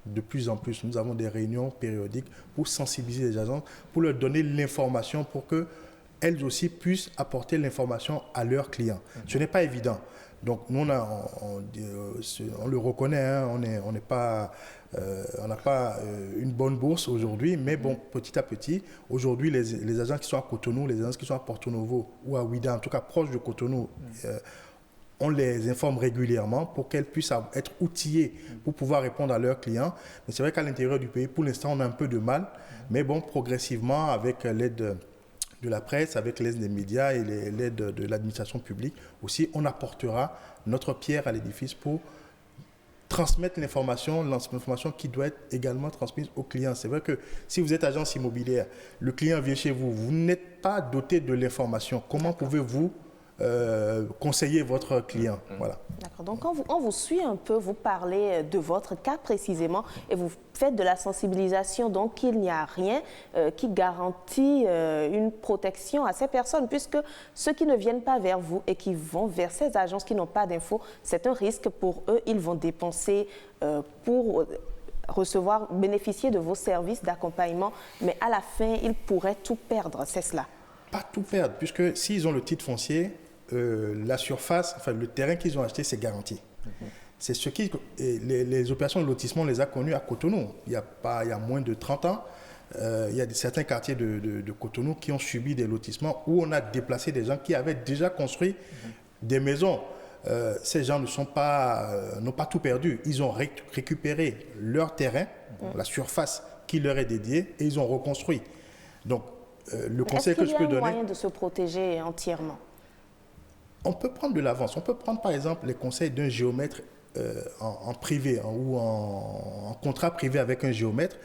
de plus en plus. Nous avons des réunions périodiques pour sensibiliser les agences, pour leur donner l'information pour qu'elles aussi puissent apporter l'information à leurs clients. Ce n'est pas évident. Donc nous, on le reconnaît, on n'a pas une bonne bourse aujourd'hui, mais bon, petit à petit, aujourd'hui, les agents qui sont à Cotonou, les agents qui sont à Porto Novo ou à Ouidah, en tout cas proches de Cotonou, on les informe régulièrement pour qu'elles puissent être outillées pour pouvoir répondre à leurs clients. Mais c'est vrai qu'à l'intérieur du pays, pour l'instant, on a un peu de mal, mais bon, progressivement, avec l'aide de la presse, avec l'aide des médias et l'aide de l'administration publique aussi, on apportera notre pierre à l'édifice pour transmettre l'information qui doit être également transmise aux clients. C'est vrai que si vous êtes agence immobilière, le client vient chez vous, vous n'êtes pas doté de l'information. Comment pouvez-vous conseiller votre client? Voilà. D'accord. Donc, on vous suit un peu, vous parlez de votre cas précisément et vous faites de la sensibilisation. Donc, il n'y a rien qui garantit une protection à ces personnes, puisque ceux qui ne viennent pas vers vous et qui vont vers ces agences qui n'ont pas d'infos, c'est un risque pour eux. Ils vont dépenser pour bénéficier de vos services d'accompagnement, mais à la fin, ils pourraient tout perdre. C'est cela? Pas tout perdre, puisque s'ils ont le titre foncier, la surface, enfin le terrain qu'ils ont acheté, c'est garanti. C'est ce qui, les opérations de lotissement, on les a connues à Cotonou. Il y a moins de 30 ans, il y a certains quartiers de Cotonou qui ont subi des lotissements où on a déplacé des gens qui avaient déjà construit des maisons. Ces gens n'ont pas tout perdu. Ils ont récupéré leur terrain, la surface qui leur est dédiée, et ils ont reconstruit. Donc, le conseil que je peux donner... Est-ce qu'il y a un moyen de se protéger entièrement? On peut prendre de l'avance. On peut prendre par exemple les conseils d'un géomètre en privé ou en contrat privé avec un géomètre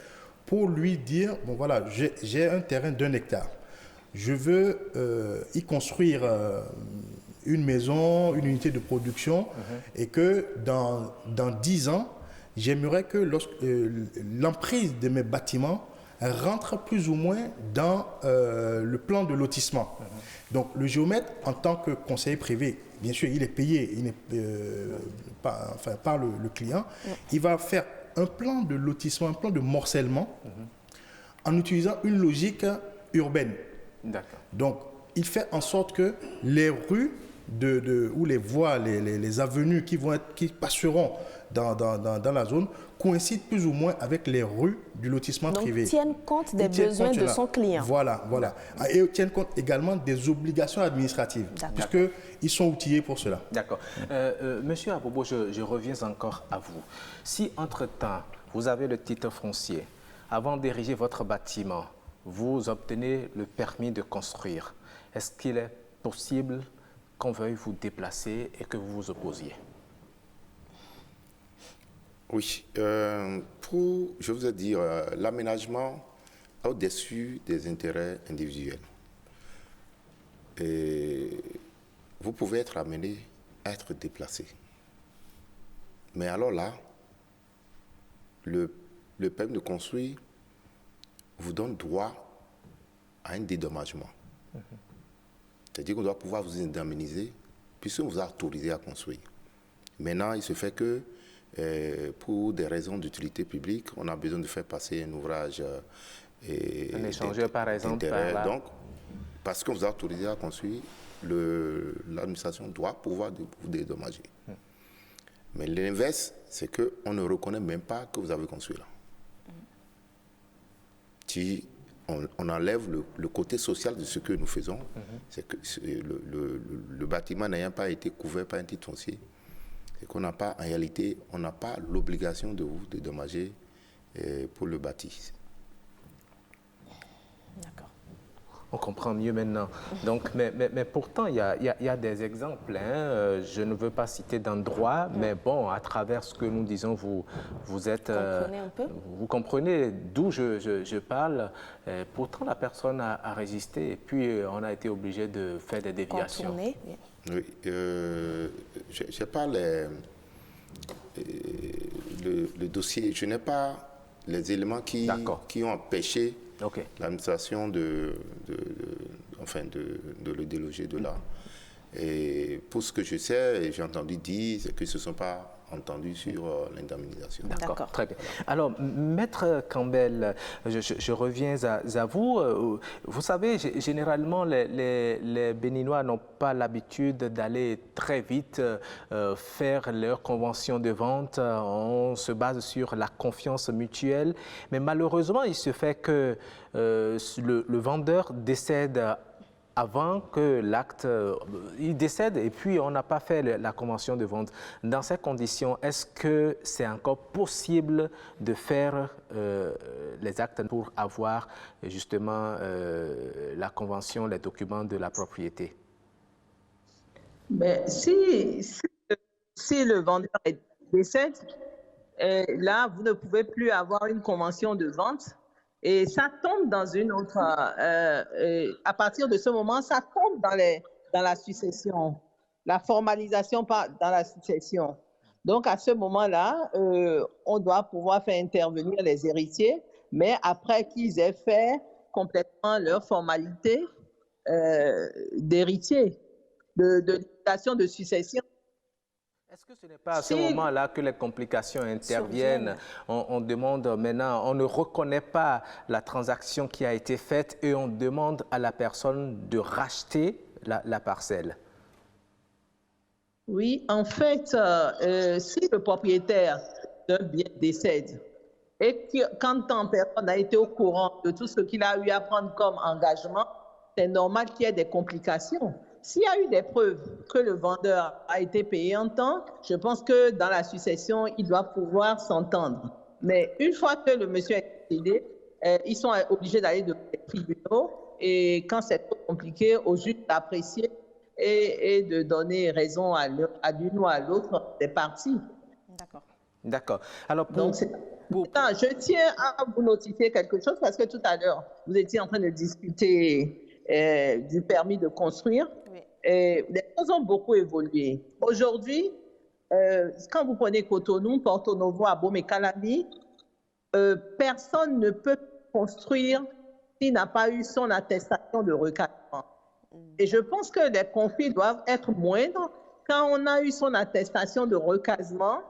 pour lui dire, bon voilà, j'ai un terrain d'1 hectare. Je veux y construire une maison, une unité de production et que dans 10 ans, j'aimerais que l'emprise de mes bâtiments rentre plus ou moins dans le plan de lotissement. Donc le géomètre, en tant que conseiller privé, bien sûr, il est payé par le client. Il va faire un plan de lotissement, un plan de morcellement en utilisant une logique urbaine. Donc il fait en sorte que les rues ou les voies, les avenues qui passeront dans la zone coïncident plus ou moins avec les rues du lotissement privé. Donc, tiennent compte des besoins de son client. Voilà. Et tiennent compte également des obligations administratives, puisqu'ils sont outillés pour cela. D'accord. Monsieur Abobo, je reviens encore à vous. Si, entre-temps, vous avez le titre foncier, avant d'ériger votre bâtiment, vous obtenez le permis de construire. Est-ce qu'il est possible qu'on veuille vous déplacer et que vous vous opposiez? Oui, je vous ai dit, l'aménagement au-dessus des intérêts individuels. Et vous pouvez être amené à être déplacé. Mais alors là, le permis de construire vous donne droit à un dédommagement. C'est-à-dire qu'on doit pouvoir vous indemniser puisqu'on vous a autorisé à construire. Maintenant, il se fait que pour des raisons d'utilité publique, on a besoin de faire passer un ouvrage. Un échangeur, par exemple. Donc, parce qu'on vous a autorisé à construire, l'administration doit pouvoir vous dédommager. Mais l'inverse, c'est qu'on ne reconnaît même pas que vous avez construit là. Si on enlève le côté social de ce que nous faisons, c'est que le bâtiment n'ayant pas été couvert par un titre foncier, c'est qu'on n'a pas, en réalité, on n'a pas l'obligation de vous dédommager pour le bâti. D'accord. On comprend mieux maintenant. Donc, mais pourtant, il y a des exemples. Hein. Je ne veux pas citer d'endroit, mais bon, à travers ce que nous disons, vous êtes... Vous comprenez un peu? Vous comprenez d'où je parle. Pourtant, la personne a résisté et puis on a été obligé de faire des déviations. Contourner, oui, je parle le dossier. Je n'ai pas les éléments qui ont empêché l'administration de le déloger de là. Et pour ce que je sais, j'ai entendu dire, c'est qu'ils ne se sont pas entendus sur l'indemnisation. D'accord, très bien. Alors, Maître Campbell, je reviens à vous. Vous savez, généralement, les Béninois n'ont pas l'habitude d'aller très vite faire leur convention de vente. On se base sur la confiance mutuelle. Mais malheureusement, il se fait que le vendeur décède avant que l'acte, il décède et puis on n'a pas fait la convention de vente. Dans ces conditions, est-ce que c'est encore possible de faire les actes pour avoir justement la convention, les documents de la propriété? Mais si le vendeur décède, là, vous ne pouvez plus avoir une convention de vente. Et ça tombe dans une autre... à partir de ce moment, ça tombe dans la succession, la formalisation dans la succession. Donc, à ce moment-là, on doit pouvoir faire intervenir les héritiers, mais après qu'ils aient fait complètement leur formalité d'héritier, de liquidation de succession. Est-ce que ce n'est pas à ce moment-là que les complications interviennent? On demande maintenant, on ne reconnaît pas la transaction qui a été faite et on demande à la personne de racheter la parcelle. Oui, en fait, si le propriétaire d'un bien décède et quand personne n'a été au courant de tout ce qu'il a eu à prendre comme engagement, c'est normal qu'il y ait des complications. S'il y a eu des preuves que le vendeur a été payé en temps, je pense que dans la succession, il doit pouvoir s'entendre. Mais une fois que le monsieur est décédé, ils sont obligés d'aller devant les tribunaux et quand c'est trop compliqué, au juge d'apprécier et de donner raison à l'une ou à l'autre des parties. D'accord. D'accord. Alors, je tiens à vous notifier quelque chose parce que tout à l'heure, vous étiez en train de discuter du permis de construire. Oui. Les choses ont beaucoup évolué. Aujourd'hui, quand vous prenez Cotonou, Porto Novo, Abomey et Calabi, personne ne peut construire s'il n'a pas eu son attestation de recasement. Et je pense que les conflits doivent être moindres quand on a eu son attestation de recasement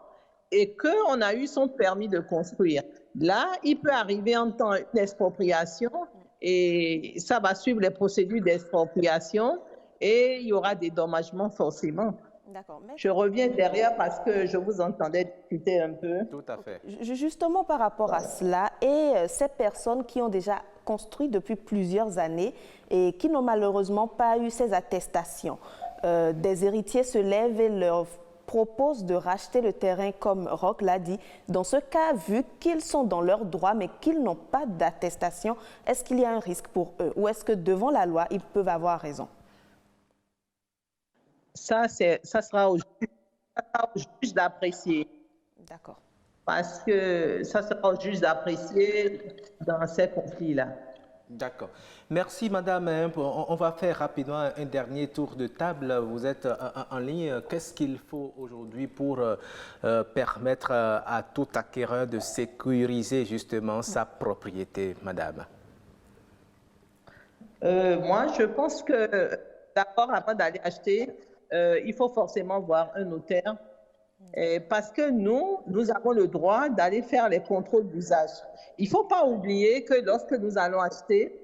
et qu'on a eu son permis de construire. Là, il peut arriver en temps une expropriation et ça va suivre les procédures d'expropriation et il y aura des dédommagements forcément. Je reviens derrière parce que je vous entendais discuter un peu. Tout à fait. Justement par rapport à cela et ces personnes qui ont déjà construit depuis plusieurs années et qui n'ont malheureusement pas eu ces attestations, des héritiers se lèvent et leur propose de racheter le terrain comme Roch l'a dit. Dans ce cas, vu qu'ils sont dans leurs droits mais qu'ils n'ont pas d'attestation, est-ce qu'il y a un risque pour eux ou est-ce que devant la loi, ils peuvent avoir raison? Ça sera au juge d'apprécier. D'accord. Parce que ça sera au juge d'apprécier dans ces conflits-là. D'accord. Merci, madame. On va faire rapidement un dernier tour de table. Vous êtes en ligne. Qu'est-ce qu'il faut aujourd'hui pour permettre à tout acquéreur de sécuriser justement sa propriété, madame? Moi, je pense que d'abord, avant d'aller acheter, il faut forcément voir un notaire. Parce que nous avons le droit d'aller faire les contrôles d'usage. Il ne faut pas oublier que lorsque nous allons acheter,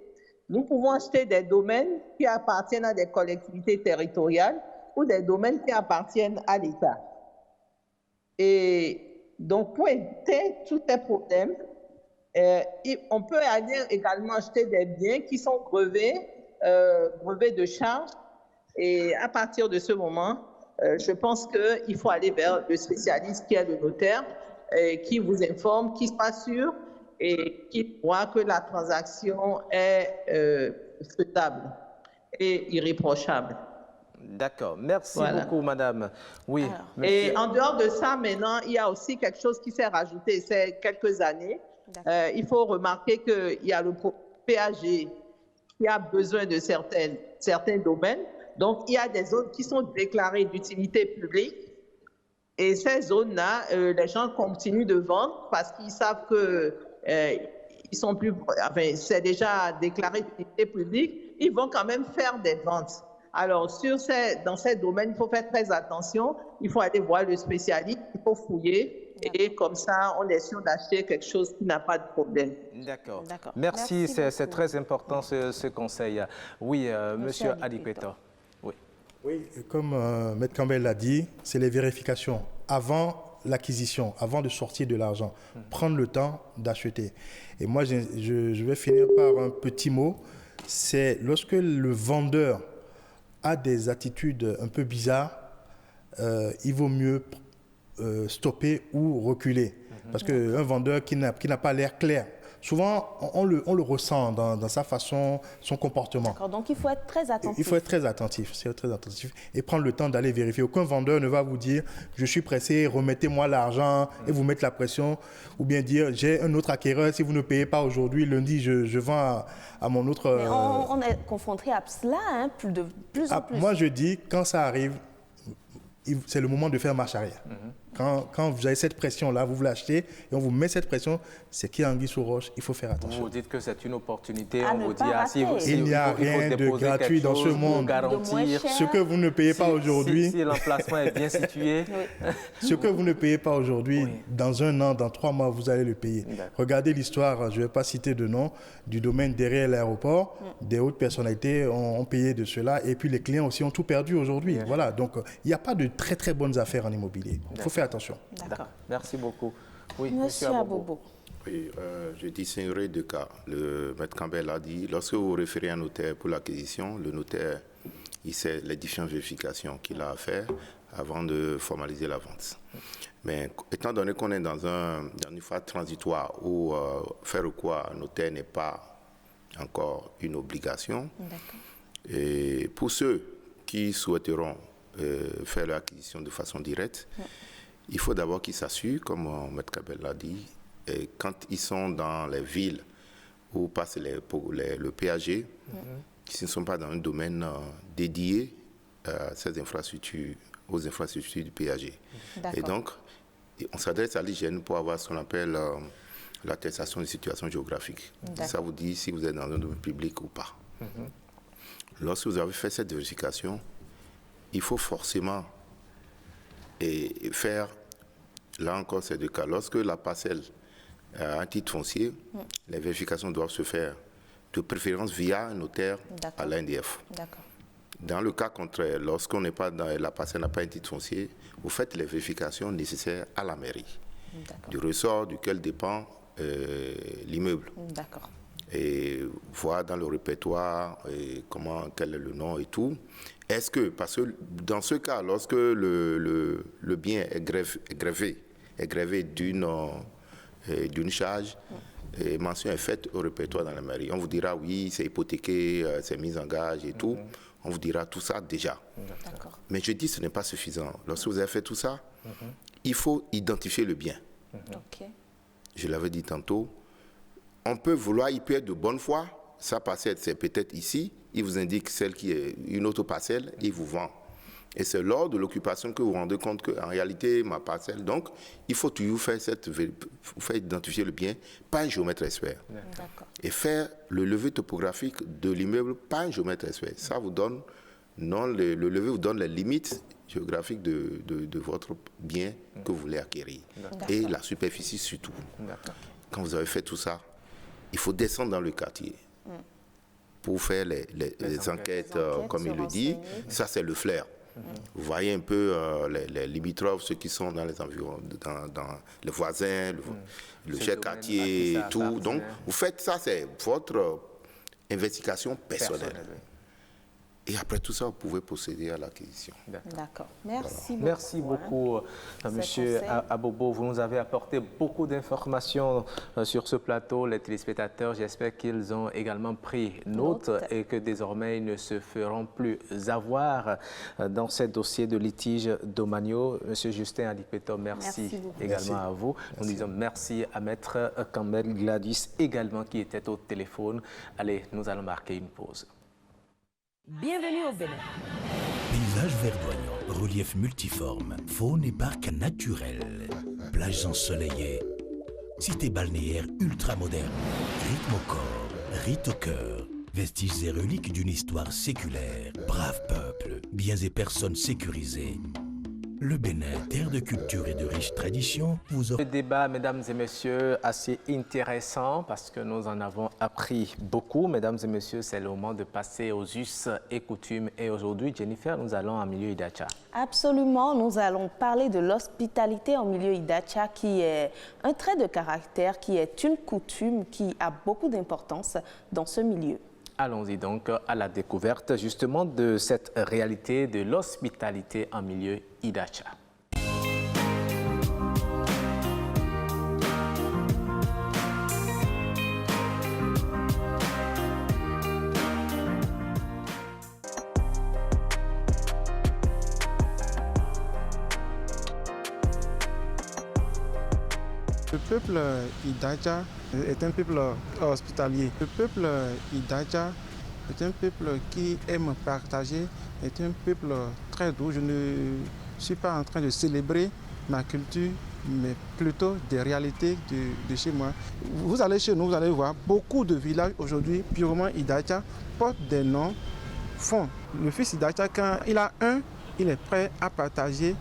nous pouvons acheter des domaines qui appartiennent à des collectivités territoriales ou des domaines qui appartiennent à l'État. Et donc, pour éviter tous ces problèmes, on peut aller également acheter des biens qui sont brevets de charge. Et à partir de ce moment, je pense qu'il faut aller vers le spécialiste qui est le notaire, qui vous informe, qui sera sûr et qui voit que la transaction est faisable et irréprochable. D'accord. Merci beaucoup, madame. Oui. Et en dehors de ça, maintenant, il y a aussi quelque chose qui s'est rajouté ces quelques années. Il faut remarquer qu'il y a le PAG qui a besoin de certains domaines. Donc, il y a des zones qui sont déclarées d'utilité publique et ces zones-là, les gens continuent de vendre parce qu'ils savent que ils sont plus, enfin, c'est déjà déclaré d'utilité publique. Ils vont quand même faire des ventes. Alors, dans ces domaines, il faut faire très attention. Il faut aller voir le spécialiste, il faut fouiller et comme ça, on est sûr d'acheter quelque chose qui n'a pas de problème. D'accord. Merci, c'est très important ce conseil. Oui, monsieur Adikwetor. Oui, comme Maître Campbell l'a dit, c'est les vérifications avant l'acquisition, avant de sortir de l'argent. Prendre le temps d'acheter. Et moi, je vais finir par un petit mot. C'est lorsque le vendeur a des attitudes un peu bizarres, il vaut mieux stopper ou reculer. Parce qu'un vendeur qui n'a pas l'air clair, souvent, on le ressent dans sa façon, son comportement. D'accord, donc il faut être très attentif. Il faut être très attentif, et prendre le temps d'aller vérifier. Aucun vendeur ne va vous dire « je suis pressé, remettez-moi l'argent » et vous mettre la pression. Ou bien dire « j'ai un autre acquéreur, si vous ne payez pas aujourd'hui, lundi, je vends à mon autre... » Mais on est confronté à cela, hein, de plus en plus. Moi, je dis, quand ça arrive, c'est le moment de faire marche arrière. Quand vous avez cette pression-là, vous voulez acheter et on vous met cette pression, c'est qu'il y a anguille sous roche, il faut faire attention. Vous dites que c'est une opportunité, on vous dit, il n'y a rien de gratuit dans ce monde. Garantir ce que vous ne payez pas aujourd'hui. Si l'emplacement est bien situé. Ce que vous ne payez pas aujourd'hui, dans 1 an, dans 3 mois, vous allez le payer. Regardez l'histoire, je ne vais pas citer de nom, du domaine derrière l'aéroport. Des hautes personnalités ont payé de cela et puis les clients aussi ont tout perdu aujourd'hui. Voilà, donc il n'y a pas de très très bonnes affaires en immobilier. Il faut faire attention. D'accord. Merci beaucoup. Oui, Monsieur Abobo. Oui, je distinguerai 2 cas. Le maître Campbell a dit, lorsque vous référez à un notaire pour l'acquisition, le notaire, il sait les différentes vérifications qu'il a à faire avant de formaliser la vente. Mais étant donné qu'on est dans une phase transitoire où faire recours à un notaire n'est pas encore une obligation, et pour ceux qui souhaiteront faire l'acquisition de façon directe, il faut d'abord qu'ils s'assurent, comme Maître Campbell l'a dit, quand ils sont dans les villes où passe le PAG, qui ne sont pas dans un domaine dédié à ces infrastructures, aux infrastructures du PAG. Et donc, on s'adresse à l'hygiène pour avoir ce qu'on appelle l'attestation de situation géographique. Ça vous dit si vous êtes dans un domaine public ou pas. Lorsque vous avez fait cette vérification, il faut forcément faire, là encore c'est 2 cas, lorsque la parcelle a un titre foncier, les vérifications doivent se faire de préférence via un notaire à l'ANDF. Dans le cas contraire, lorsqu'on n'est pas dans la parcelle n'a pas un titre foncier, vous faites les vérifications nécessaires à la mairie, du ressort duquel dépend l'immeuble. Et vous voir dans le répertoire et quel est le nom et tout. Est-ce que, parce que dans ce cas, lorsque le bien est grévé d'une charge, et mention est faite au répertoire dans la mairie, on vous dira oui, c'est hypothéqué, c'est mis en gage et tout. On vous dira tout ça déjà. Mais je dis que ce n'est pas suffisant. Lorsque vous avez fait tout ça, il faut identifier le bien. Je l'avais dit tantôt. On peut vouloir, il peut être de bonne foi. Sa parcelle, c'est peut-être ici. Il vous indique celle qui est une autre parcelle, il vous vend. Et c'est lors de l'occupation que vous vous rendez compte qu'en réalité, ma parcelle. Donc, il faut toujours faire identifier le bien par un géomètre expert. Et faire le levé topographique de l'immeuble par un géomètre expert. Ça vous donne, le levé vous donne les limites géographiques de votre bien que vous voulez acquérir. Et la superficie surtout. Quand vous avez fait tout ça, il faut descendre dans le quartier pour faire les enquêtes, comme il le dit. Ça, c'est le flair. Vous voyez un peu les limitrophes, ceux qui sont dans les environs, dans les voisins, le chef quartier et tout. Donc, vous faites ça, c'est votre investigation personnelle. Et après tout ça, vous pouvez procéder à l'acquisition. D'accord. Merci beaucoup. Merci beaucoup, Monsieur Abobo. Vous nous avez apporté beaucoup d'informations sur ce plateau. Les téléspectateurs, j'espère qu'ils ont également pris note et que désormais, ils ne se feront plus avoir dans ces dossiers de litige domaniaux. Monsieur Justin Adipeto, merci également à vous. Nous disons merci à Maître Campbell Gladys également qui était au téléphone. Allez, nous allons marquer une pause. Bienvenue au Bénin. Paysage verdoyant, relief multiforme, faune et parc naturel, plages ensoleillées, cité balnéaire ultra moderne, rythme au corps, rite au cœur, vestiges et reliques d'une histoire séculaire, brave peuple, biens et personnes sécurisées. Le Bénin, terre de culture et de riches traditions, vous offre... Le débat, mesdames et messieurs, assez intéressant parce que nous en avons appris beaucoup. Mesdames et messieurs, c'est le moment de passer aux us et coutumes. Et aujourd'hui, Jennifer, nous allons en milieu Idacha. Absolument, nous allons parler de l'hospitalité en milieu Idacha qui est un trait de caractère, qui est une coutume qui a beaucoup d'importance dans ce milieu. Allons-y donc à la découverte justement de cette réalité de l'hospitalité en milieu Idacha. Le peuple Idacha est un peuple hospitalier. Le peuple Idacha est un peuple qui aime partager, est un peuple très doux. Je ne suis pas en train de célébrer ma culture, mais plutôt des réalités de chez moi. Vous allez chez nous, vous allez voir, beaucoup de villages aujourd'hui, purement Idacha, portent des noms, font. Le fils Idacha, quand il a un, il est prêt à partager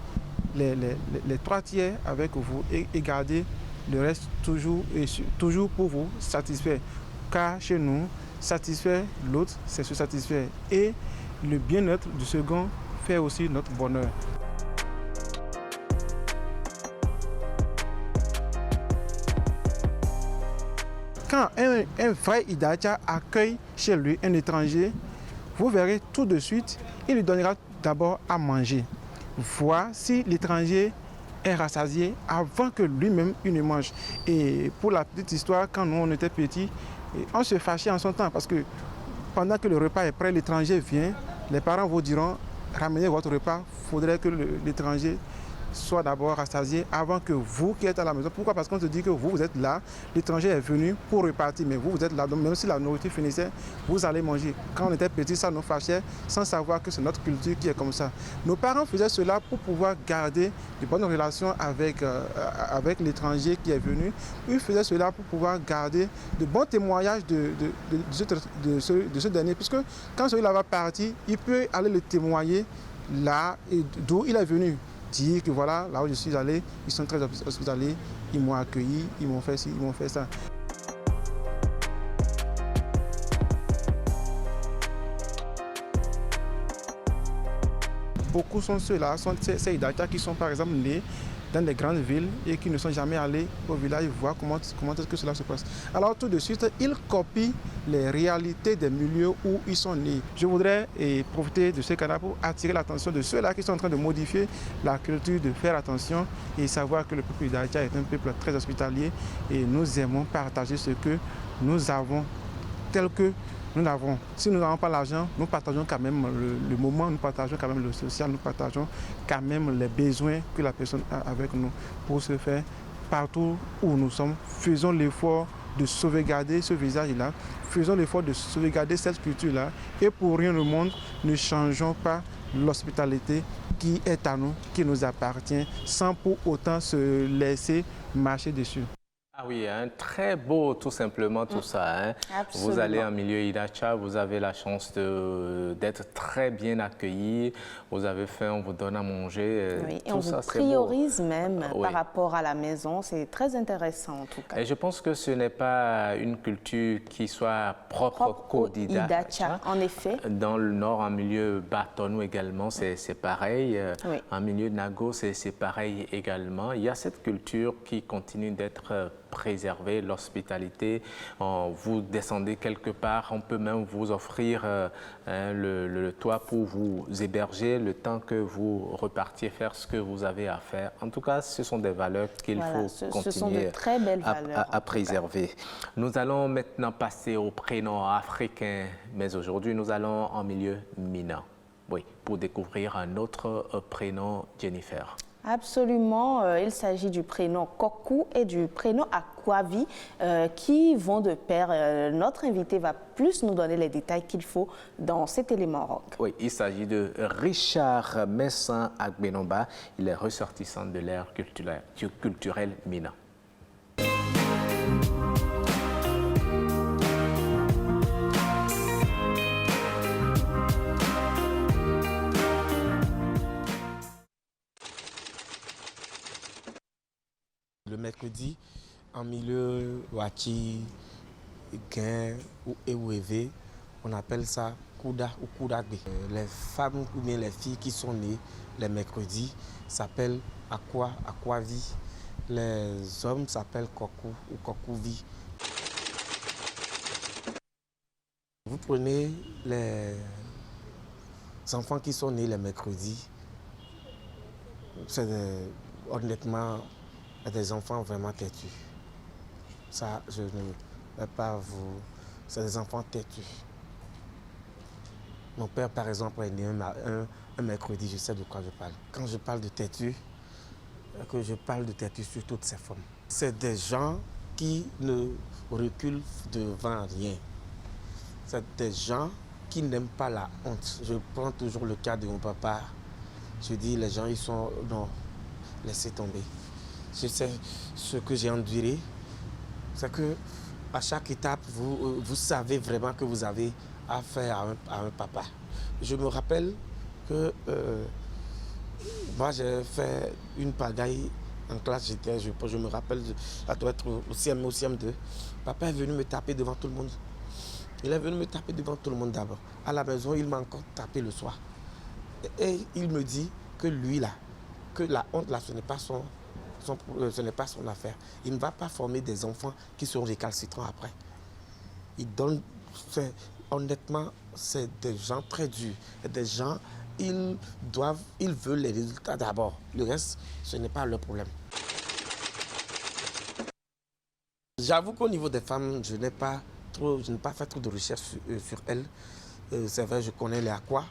les 3 tiers avec vous et garder le reste toujours pour vous satisfaire. Car chez nous, satisfaire l'autre, c'est se satisfaire. Et le bien-être du second fait aussi notre bonheur. Quand un vrai Idacha accueille chez lui un étranger, vous verrez tout de suite, il lui donnera d'abord à manger. Voir si l'étranger est rassasié avant que lui-même il ne mange. Et pour la petite histoire, quand nous on était petits, on se fâchait en son temps parce que pendant que le repas est prêt, l'étranger vient, les parents vous diront ramenez votre repas, il faudrait que l'étranger soit d'abord rassasié avant que vous qui êtes à la maison. Pourquoi? Parce qu'on se dit que vous êtes là, l'étranger est venu pour repartir, mais vous êtes là, donc même si la nourriture finissait, vous allez manger. Quand on était petit, ça nous fâchait sans savoir que c'est notre culture qui est comme ça. Nos parents faisaient cela pour pouvoir garder de bonnes relations avec l'étranger qui est venu. Ils faisaient cela pour pouvoir garder de bons témoignages de ce dernier, puisque quand celui-là va partir, il peut aller le témoigner là d'où il est venu. Dire que voilà, là où je suis allé, ils sont très hospitaliers, ils m'ont accueilli, ils m'ont fait ci, ils m'ont fait ça. Beaucoup sont ceux-là, sont ces Idacha qui sont par exemple nés dans des grandes villes et qui ne sont jamais allés au village voir comment est-ce que cela se passe. Alors tout de suite, ils copient les réalités des milieux où ils sont nés. Je voudrais profiter de ce canal pour attirer l'attention de ceux-là qui sont en train de modifier la culture, de faire attention et savoir que le peuple d'Aïcha est un peuple très hospitalier et nous aimons partager ce que nous avons tel que nous l'avons. Si nous n'avons pas l'argent, nous partageons quand même le moment, nous partageons quand même le social, nous partageons quand même les besoins que la personne a avec nous pour se faire partout où nous sommes. Faisons l'effort de sauvegarder ce visage-là, faisons l'effort de sauvegarder cette culture-là et pour rien au monde, ne changeons pas l'hospitalité qui est à nous, qui nous appartient, sans pour autant se laisser marcher dessus. Ah oui, hein, très beau tout simplement tout ça. Hein. Vous allez en milieu Idacha, vous avez la chance d'être très bien accueillis, vous avez faim, on vous donne à manger. Oui, et on vous priorise même par rapport à la maison, c'est très intéressant en tout cas. Et je pense que ce n'est pas une culture qui soit propre qu'au Idacha. En effet. Dans le nord, en milieu Batonou également, c'est pareil. Oui. En milieu Nago, c'est pareil également. Il y a cette culture qui continue d'être préserver l'hospitalité. Vous descendez quelque part, on peut même vous offrir le toit pour vous héberger le temps que vous repartiez faire ce que vous avez à faire. En tout cas, ce sont des valeurs qu'il faut continuer ce sont de très belles valeurs, à préserver. Nous allons maintenant passer au prénom africain, mais aujourd'hui, nous allons en milieu Mina. Oui, pour découvrir un autre prénom, Jennifer. Absolument, il s'agit du prénom Kokou et du prénom Akwavi qui vont de pair. Notre invité va plus nous donner les détails qu'il faut dans cet élément rock. Oui, il s'agit de Richard Messin Agbenomba. Il est ressortissant de l'ère culturelle Mina. Le mercredi, en milieu Wachi, Gain ou Ewévé, on appelle ça Kouda ou Koudagbe. Les femmes ou bien les filles qui sont nées les mercredis s'appellent Akwavi. Les hommes s'appellent Kokou ou Kokouvi. Vous prenez les enfants qui sont nés les mercredis, c'est honnêtement des enfants vraiment têtus. Ça, je ne vais pas vous... C'est des enfants têtus. Mon père, par exemple, est né un mercredi, je sais de quoi je parle. Quand je parle de têtus, que je parle de têtus sur toutes ses formes. C'est des gens qui ne reculent devant rien. C'est des gens qui n'aiment pas la honte. Je prends toujours le cas de mon papa. Je dis, les gens, ils sont... Non, laissez tomber. Je sais ce que j'ai enduré, c'est qu'à chaque étape, vous savez vraiment que vous avez affaire à un papa. Je me rappelle que moi, j'ai fait une pagaille en classe, je me rappelle, ça doit être au CM1 ou CM2. Papa est venu me taper devant tout le monde. Il est venu me taper devant tout le monde d'abord. À la maison, il m'a encore tapé le soir. Et il me dit que lui, là, que la honte, là, ce n'est pas son affaire. Il ne va pas former des enfants qui seront récalcitrants après. Honnêtement, c'est des gens très durs. Des gens, ils veulent les résultats d'abord. Le reste, ce n'est pas leur problème. J'avoue qu'au niveau des femmes, je n'ai pas fait trop de recherches sur elles. C'est vrai, je connais les Akwa.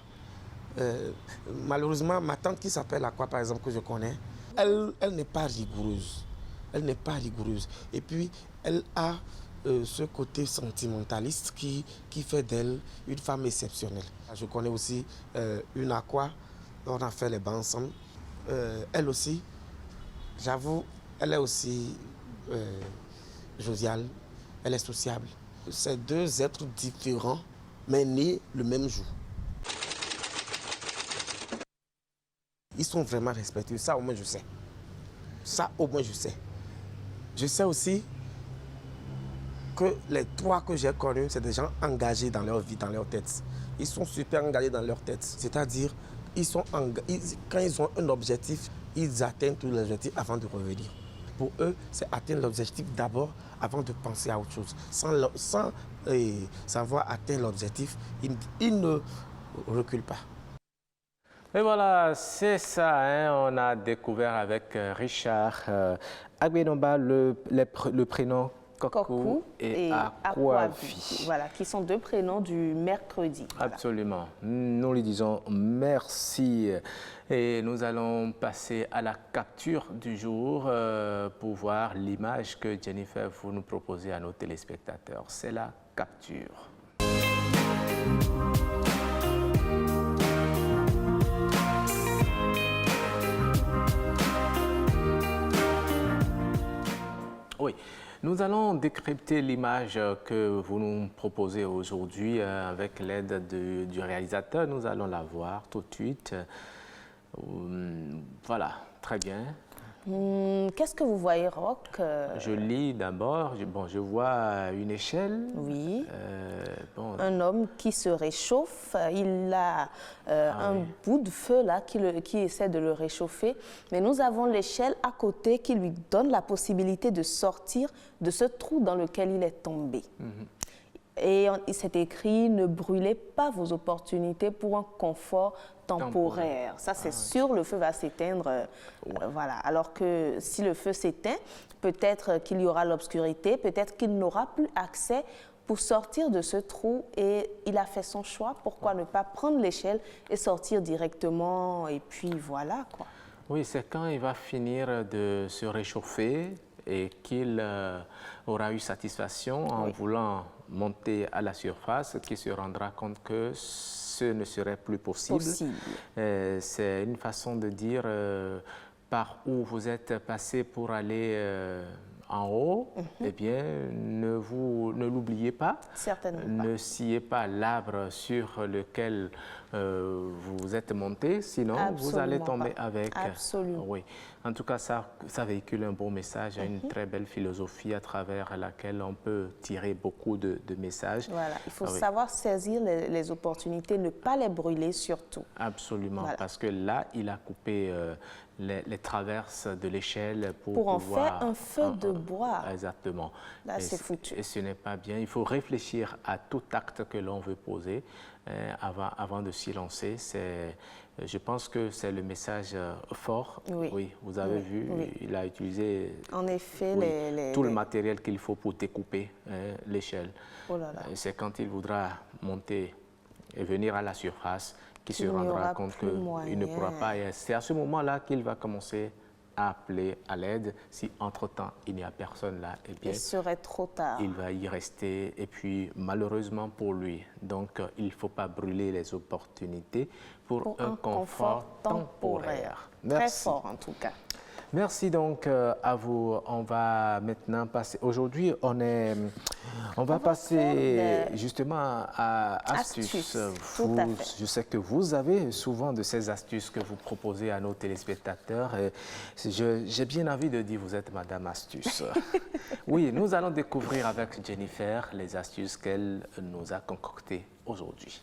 Malheureusement, ma tante qui s'appelle Akwa, par exemple, que je connais, elle n'est pas rigoureuse. Elle n'est pas rigoureuse. Et puis, elle a ce côté sentimentaliste qui fait d'elle une femme exceptionnelle. Je connais aussi une Akwa, on a fait les bancs ensemble. Elle aussi, j'avoue, elle est aussi joviale, elle est sociable. C'est deux êtres différents, mais nés le même jour. Ils sont vraiment respectueux, ça au moins je sais. Ça au moins je sais. Je sais aussi que les trois que j'ai connus, c'est des gens engagés dans leur vie, dans leur tête. Ils sont super engagés dans leur tête. C'est-à-dire, quand ils ont un objectif, ils atteignent tous les objectifs avant de revenir. Pour eux, c'est atteindre l'objectif d'abord avant de penser à autre chose. Sans savoir atteindre l'objectif, ils ne reculent pas. Et voilà, c'est ça, hein, on a découvert avec Richard Agbenomba le prénom Kokou et Akwavi. Voilà, qui sont deux prénoms du mercredi. Voilà. Absolument. Nous lui disons merci. Et nous allons passer à la capture du jour pour voir l'image que Jennifer vous nous proposez à nos téléspectateurs. C'est la capture. Oui, nous allons décrypter l'image que vous nous proposez aujourd'hui avec l'aide du réalisateur. Nous allons la voir tout de suite. Voilà, très bien. Qu'est-ce que vous voyez, Roch? Je lis d'abord. Je vois une échelle. Oui. Un homme qui se réchauffe. Il a un bout de feu là qui essaie de le réchauffer. Mais nous avons l'échelle à côté qui lui donne la possibilité de sortir de ce trou dans lequel il est tombé. Et c'est écrit « Ne brûlez pas vos opportunités pour un confort temporaire ». Ça, c'est sûr, le feu va s'éteindre. Voilà. Alors que si le feu s'éteint, peut-être qu'il y aura l'obscurité, peut-être qu'il n'aura plus accès pour sortir de ce trou. Et il a fait son choix. Pourquoi ne pas prendre l'échelle et sortir directement? Et puis voilà, quoi. Oui, c'est quand il va finir de se réchauffer et qu'il aura eu satisfaction en voulant monter à la surface, qu'il se rendra compte que ce ne serait plus possible. C'est une façon de dire par où vous êtes passé pour aller en haut, eh bien, ne l'oubliez pas. Certainement pas. Ne sciez pas l'arbre sur lequel vous êtes monté, sinon vous allez tomber avec. Absolument. Oui. En tout cas, ça véhicule un bon message, une très belle philosophie à travers laquelle on peut tirer beaucoup de messages. Voilà, il faut savoir saisir les opportunités, ne pas les brûler surtout. Absolument, parce que là, il a coupé les traverses de l'échelle pour en faire un feu de bois. Exactement. Là, c'est foutu. Et ce n'est pas bien. Il faut réfléchir à tout acte que l'on veut poser avant de s'y lancer. Je pense que c'est le message fort. Oui, vous avez vu, il a utilisé en effet, tout le matériel qu'il faut pour découper l'échelle. Oh là là. C'est quand il voudra monter et venir à la surface qu'il se rendra compte qu'il ne pourra pas. C'est à ce moment-là qu'il va commencer à appeler à l'aide. Si entre-temps, il n'y a personne là, eh bien, il serait trop tard. Il va y rester, et puis malheureusement pour lui. Donc, il ne faut pas brûler les opportunités pour un confort temporaire. Merci. Très fort en tout cas. Merci donc à vous. On va maintenant passer. Aujourd'hui, on va passer justement à astuces. Je sais que vous avez souvent de ces astuces que vous proposez à nos téléspectateurs. J'ai bien envie de dire, vous êtes Madame Astuce. Oui, nous allons découvrir avec Jennifer les astuces qu'elle nous a concoctées aujourd'hui.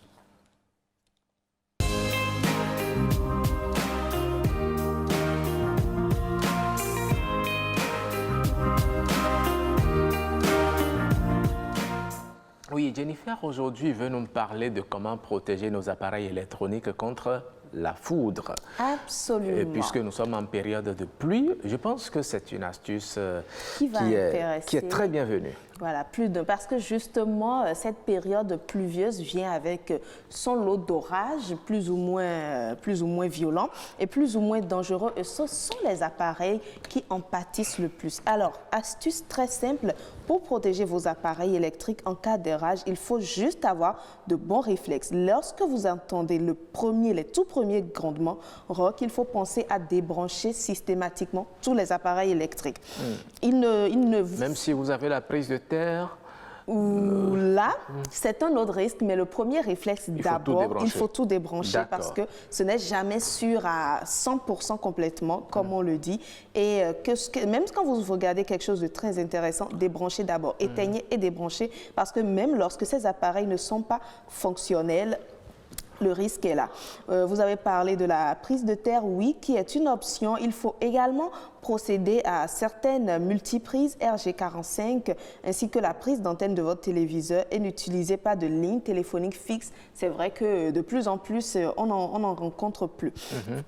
Oui, Jennifer aujourd'hui veut nous parler de comment protéger nos appareils électroniques contre la foudre. Absolument. Et puisque nous sommes en période de pluie, je pense que c'est une astuce qui est très bienvenue. Voilà, parce que justement, cette période pluvieuse vient avec son lot d'orages plus ou moins violents et plus ou moins dangereux. Et ce sont les appareils qui en pâtissent le plus. Alors, astuce très simple pour protéger vos appareils électriques en cas d'orage, il faut juste avoir de bons réflexes. Lorsque vous entendez les tout premiers grondements, Roch, il faut penser à débrancher systématiquement tous les appareils électriques. Même si vous avez la prise de terre, Là, c'est un autre risque, mais le premier réflexe d'abord, il faut tout débrancher parce que ce n'est jamais sûr à 100% complètement, comme on le dit. Et même quand vous regardez quelque chose de très intéressant, débranchez d'abord, éteignez et débranchez parce que même lorsque ces appareils ne sont pas fonctionnels, le risque est là. Vous avez parlé de la prise de terre, oui, qui est une option. Il faut également procéder à certaines multiprises RG45 ainsi que la prise d'antenne de votre téléviseur et n'utilisez pas de ligne téléphonique fixe. C'est vrai que de plus en plus, on n'en rencontre plus.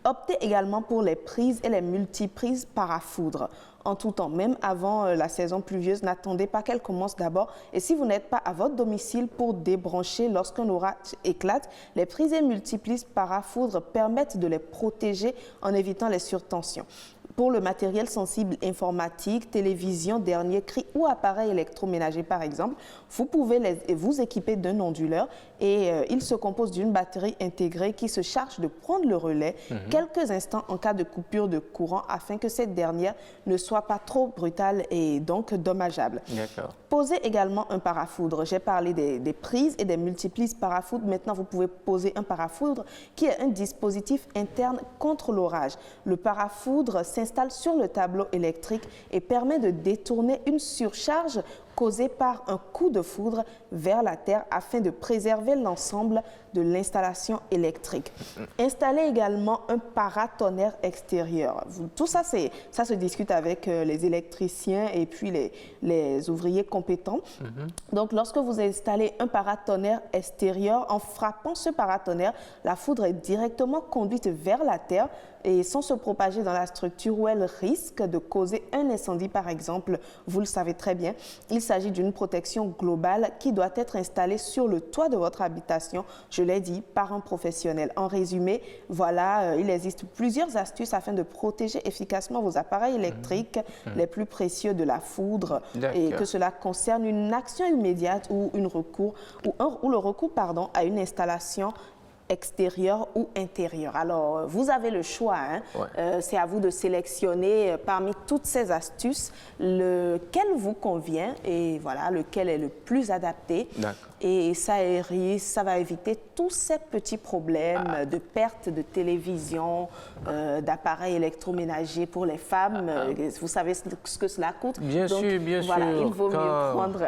Optez également pour les prises et les multiprises parafoudre. En tout temps, même avant la saison pluvieuse, n'attendez pas qu'elle commence d'abord. Et si vous n'êtes pas à votre domicile pour débrancher lorsqu'un orage éclate, les prises et multiprises parafoudre permettent de les protéger en évitant les surtensions. Pour le matériel sensible informatique, télévision, dernier cri ou appareil électroménager par exemple, vous pouvez vous équiper d'un onduleur et il se compose d'une batterie intégrée qui se charge de prendre le relais quelques instants en cas de coupure de courant afin que cette dernière ne soit pas trop brutale et donc dommageable. Posez également un parafoudre. J'ai parlé des prises et des multiprises parafoudre. Maintenant, vous pouvez poser un parafoudre qui est un dispositif interne contre l'orage. Le parafoudre s'installe sur le tableau électrique et permet de détourner une surcharge causée par un coup de foudre vers la terre afin de préserver l'ensemble de l'installation électrique. Installez également un paratonnerre extérieur. Tout ça, ça se discute avec les électriciens et puis les ouvriers compétents. Donc, lorsque vous installez un paratonnerre extérieur, en frappant ce paratonnerre, la foudre est directement conduite vers la terre et sans se propager dans la structure où elle risque de causer un incendie, par exemple. Vous le savez très bien, il s'agit d'une protection globale qui doit être installée sur le toit de votre habitation, je l'ai dit, par un professionnel. En résumé, voilà, il existe plusieurs astuces afin de protéger efficacement vos appareils électriques les plus précieux de la foudre et que cela concerne une action immédiate ou le recours à une installation extérieur ou intérieur. Alors, vous avez le choix. C'est à vous de sélectionner parmi toutes ces astuces lequel vous convient et voilà, lequel est le plus adapté. Et ça va éviter tous ces petits problèmes de perte de télévision, d'appareils électroménagers pour les femmes. Vous savez ce que cela coûte. Bien sûr. Il vaut mieux prendre...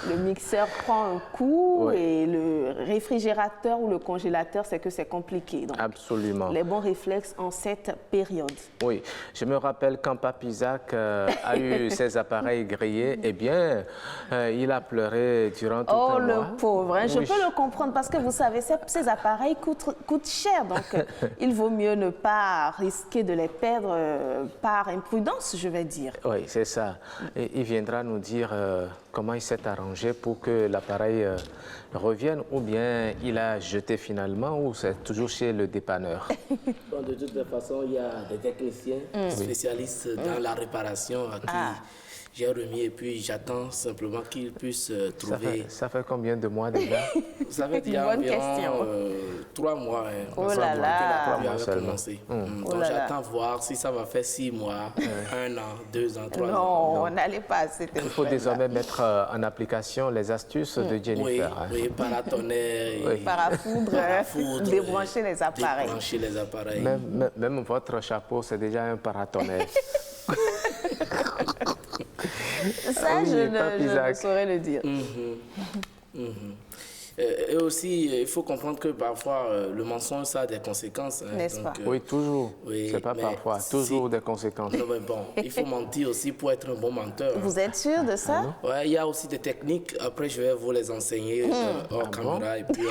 Le mixeur prend un coup et le réfrigérateur ou le congélateur, c'est que c'est compliqué. Donc, absolument. Les bons réflexes en cette période. Oui, je me rappelle quand Pape Isaac a eu ses appareils grillés, eh bien, il a pleuré durant tout un mois. Le pauvre, hein. Je peux le comprendre parce que vous savez, ces appareils coûtent cher. Donc, il vaut mieux ne pas risquer de les perdre par imprudence, je vais dire. Oui, c'est ça. Et il viendra nous dire comment il s'est arrangé pour que l'appareil revienne ou bien il a jeté finalement ou c'est toujours chez le dépanneur. Bon, de toute façon, il y a des techniciens spécialistes dans la réparation à qui j'ai remis et puis j'attends simplement qu'ils puissent trouver... Ça fait combien de mois déjà? Ça fait il y a environ 3 mois. Oh là là! Donc j'attends voir si ça va faire 6 mois, 1 an, 2 ans, 3 ans. Non, on n'allait pas à cette Il faut désormais mettre en application les astuces de Jennifer. Oui, paratonnerre, parafoudre, débrancher les appareils. Même votre chapeau, c'est déjà un paratonnerre. Ça, je ne saurais le dire. Et aussi, il faut comprendre que parfois, le mensonge, ça a des conséquences. N'est-ce pas? Oui, toujours. C'est pas parfois, toujours des conséquences. Non, mais bon, il faut mentir aussi pour être un bon menteur. Vous êtes sûr de ça? Oui, il y a aussi des techniques. Après, je vais vous les enseigner hors caméra. Et puis,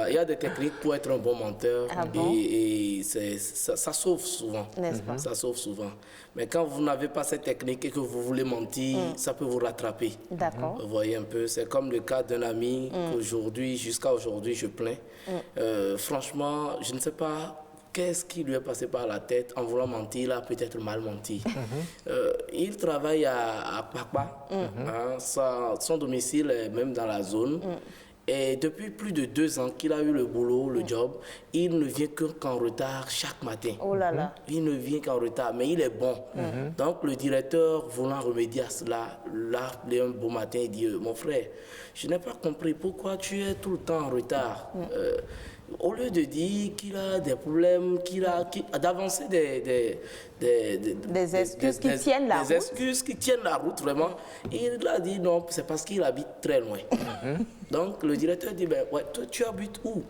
il y a des techniques pour être un bon menteur. Et ça sauve souvent. N'est-ce pas? Ça sauve souvent. Mais quand vous n'avez pas cette technique et que vous voulez mentir, ça peut vous rattraper. D'accord. Vous voyez un peu, c'est comme le cas d'un ami qu'aujourd'hui, jusqu'à aujourd'hui, je plains. Franchement, je ne sais pas qu'est-ce qui lui est passé par la tête. En voulant mentir, il a peut-être mal menti. Il travaille à Papa. Son domicile est même dans la zone. Et depuis plus de 2 ans qu'il a eu le boulot, le job, il ne vient qu'en retard chaque matin. Oh là là. Il ne vient qu'en retard, mais il est bon. Donc le directeur, voulant remédier à cela, l'a appelé un beau matin et dit « Mon frère, je n'ai pas compris pourquoi tu es tout le temps en retard. au lieu de dire qu'il a des problèmes, d'avancer des excuses qui tiennent la route. Des excuses qui tiennent la route, vraiment. Et il a dit non, c'est parce qu'il habite très loin. Donc le directeur dit, ben, ouais, toi tu habites où?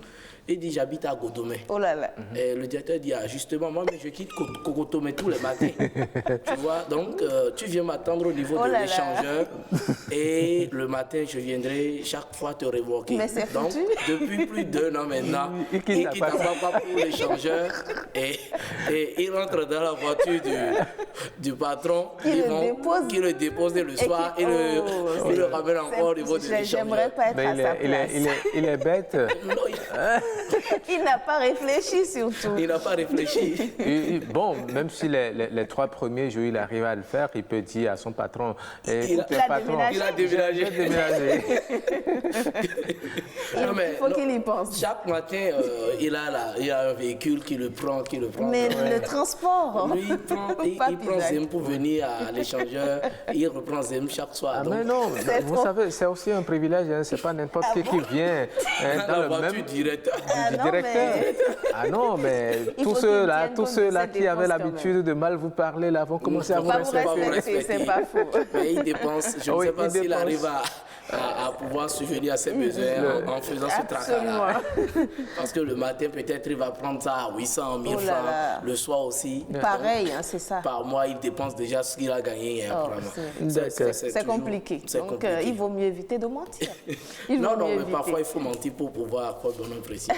Il dit, j'habite à Gotomé. Oh là là. Et le directeur dit, ah, justement, moi, mais je quitte Gotomé tous les matins. Tu vois, donc, tu viens m'attendre au niveau de l'échangeur. Et le matin, je viendrai chaque fois te révoquer. Mais c'est donc, foutu. depuis plus d'1 an maintenant, il quitte la pas pour l'échangeur. Et il rentre dans la voiture du patron qui le dépose le soir et le ramène encore au niveau de l'échangeur. J'aimerais pas être à sa place. Il est bête. Non, il n'a pas réfléchi surtout. Il n'a pas réfléchi. Bon, même si les 3 premiers jours, il arrive à le faire, il peut dire à son patron, il a déménagé. Il faut qu'il y pense. Chaque matin, il a un véhicule qui le prend. Mais le transport. Lui, il prend Zem pour venir à l'échangeur. Il reprend Zem chaque soir. Mais non, vous savez, c'est aussi un privilège. Hein, c'est pas n'importe qui vient dans le même directeur. Ah non, mais tous ceux-là qui avaient l'habitude de mal vous parler, là, vont commencer à vous respecter. C'est pas faux. Mais il dépense, je ne sais pas s'il arrive à pouvoir subvenir à ses besoins en faisant ce tracas-là. Parce que le matin, peut-être, il va prendre ça à 800, 1000 francs. Le soir aussi. Pareil, hein, c'est ça. Par mois, il dépense déjà ce qu'il a gagné. C'est compliqué. Donc, il vaut mieux éviter de mentir. Non, mais parfois, il faut mentir pour pouvoir avoir bonne impression.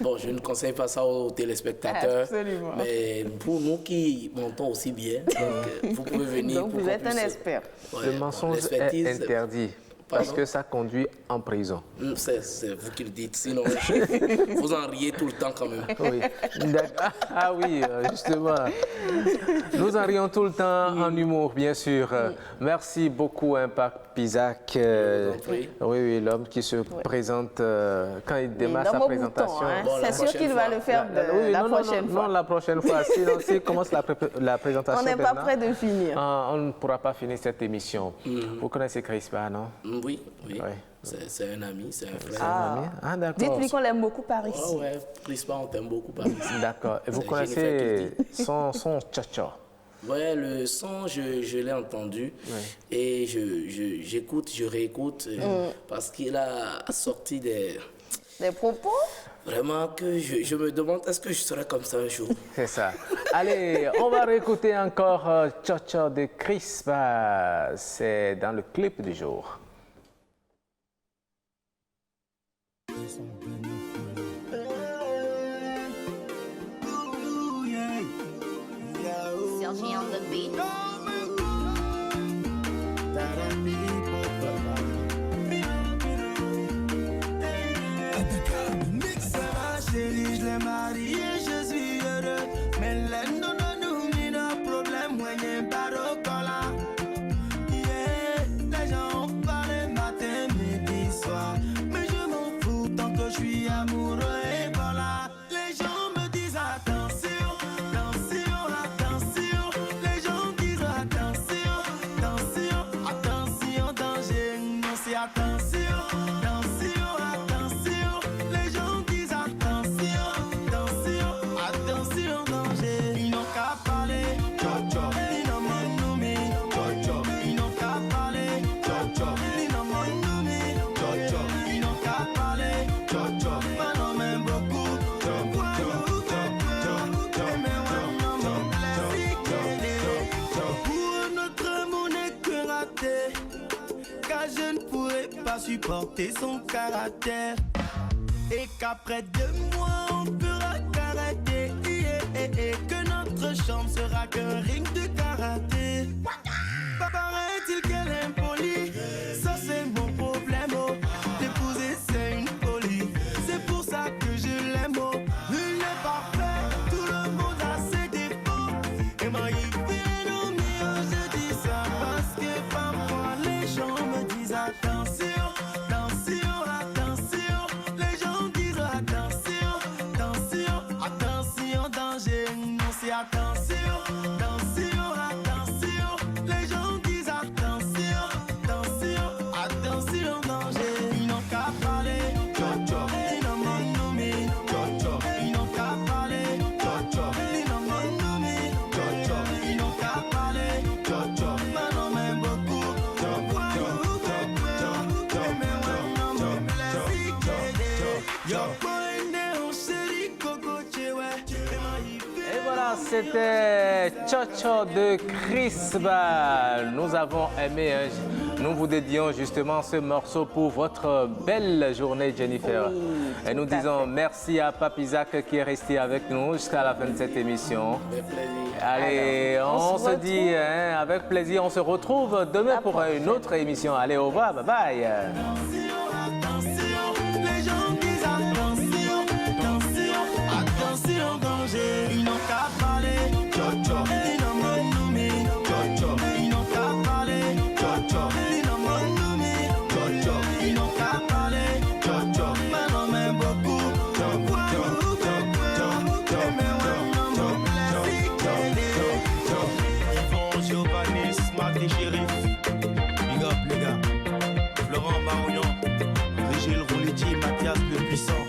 Bon, je ne conseille pas ça aux téléspectateurs. Absolument. Mais pour nous qui montons aussi bien, donc, vous pouvez venir. Donc, vous êtes un expert. Le mensonge est interdit. Parce que ça conduit en prison. C'est vous qui le dites, sinon vous en riez tout le temps quand même. Oui. Ah oui, justement. Nous en rions tout le temps en humour, bien sûr. Merci beaucoup, Impact Pisac. Oui, l'homme qui se présente quand il démarre sa présentation. C'est sûr qu'il va le faire la prochaine fois. Non, la prochaine fois. Sinon, s'il commence la présentation, on n'est pas prêt de finir. On ne pourra pas finir cette émission. Vous connaissez Crispa, non? Oui. C'est un ami, c'est un frère. Ah, d'accord. Dites-lui qu'on l'aime beaucoup par ici. Oh, ouais, Crispa, on t'aime beaucoup par ici. D'accord. Et vous connaissez son tcha-tcha? Ouais, le son, je l'ai entendu. Et j'écoute, je réécoute, parce qu'il a sorti des propos. Vraiment que je me demande, est-ce que je serai comme ça un jour? C'est ça. Allez, on va réécouter encore Tcha-tcha de Crispa. C'est dans le clip du jour. Sergi on the beat. Chérie, je l'ai marié, je suis heureux. Mais l'un de nous, il a problème, moi, il n'y a pas de cola. Les gens parlent matin, midi, soir. Mais je m'en fous tant que je suis amoureux et voilà. Les gens me disent attention, attention, attention. Les gens disent attention, attention, attention, danger. Non, c'est attention, attention, attention. Les gens disent attention, attention, attention, danger. Ils n'ont qu'à parler, ils n'ont pas nommé, ils n'ont qu'à parler, ils n'ont pas nommé, ils n'ont qu'à parler, maintenant même beaucoup, pour notre monnaie que raté, car je ne pourrais pas supporter son caractère. Et qu'après 2 mois on pourra karaté, et que notre chambre sera qu'un ring de karaté. Paraît-il qu'elle est impolie, ça c'est mon problème. Oh. L'épouser c'est une folie, c'est pour ça que je l'aime. Oh. Il n'est pas parfait, tout le monde a ses défauts. Et moi il fait au mieux, je dis ça parce que parfois les gens me disent attention. Attention, attention, Et voilà, c'était Cho-Cho de Crisba. Nous avons aimé, nous vous dédions justement ce morceau pour votre belle journée, Jennifer. Oui, et nous disons merci à Pape Isaac qui est resté avec nous jusqu'à la fin de cette émission. Allez, alors, on se dit avec plaisir, on se retrouve demain pour une autre émission. Allez, au revoir, bye bye. Ils n'ont qu'à parler, Cho-Cho. Ils n'ont pas nommé, Cho-Cho. Ils n'ont qu'à parler, Cho-Cho. Ils n'ont pas nommé, Cho-Cho. Ils n'ont qu'à parler, Cho-Cho. Mais non, mais beaucoup, Yvon, Giovanni, Smart et Shérif. Big up les gars. Florent Marognon, Régil Rouletti, Mathias le Puissant.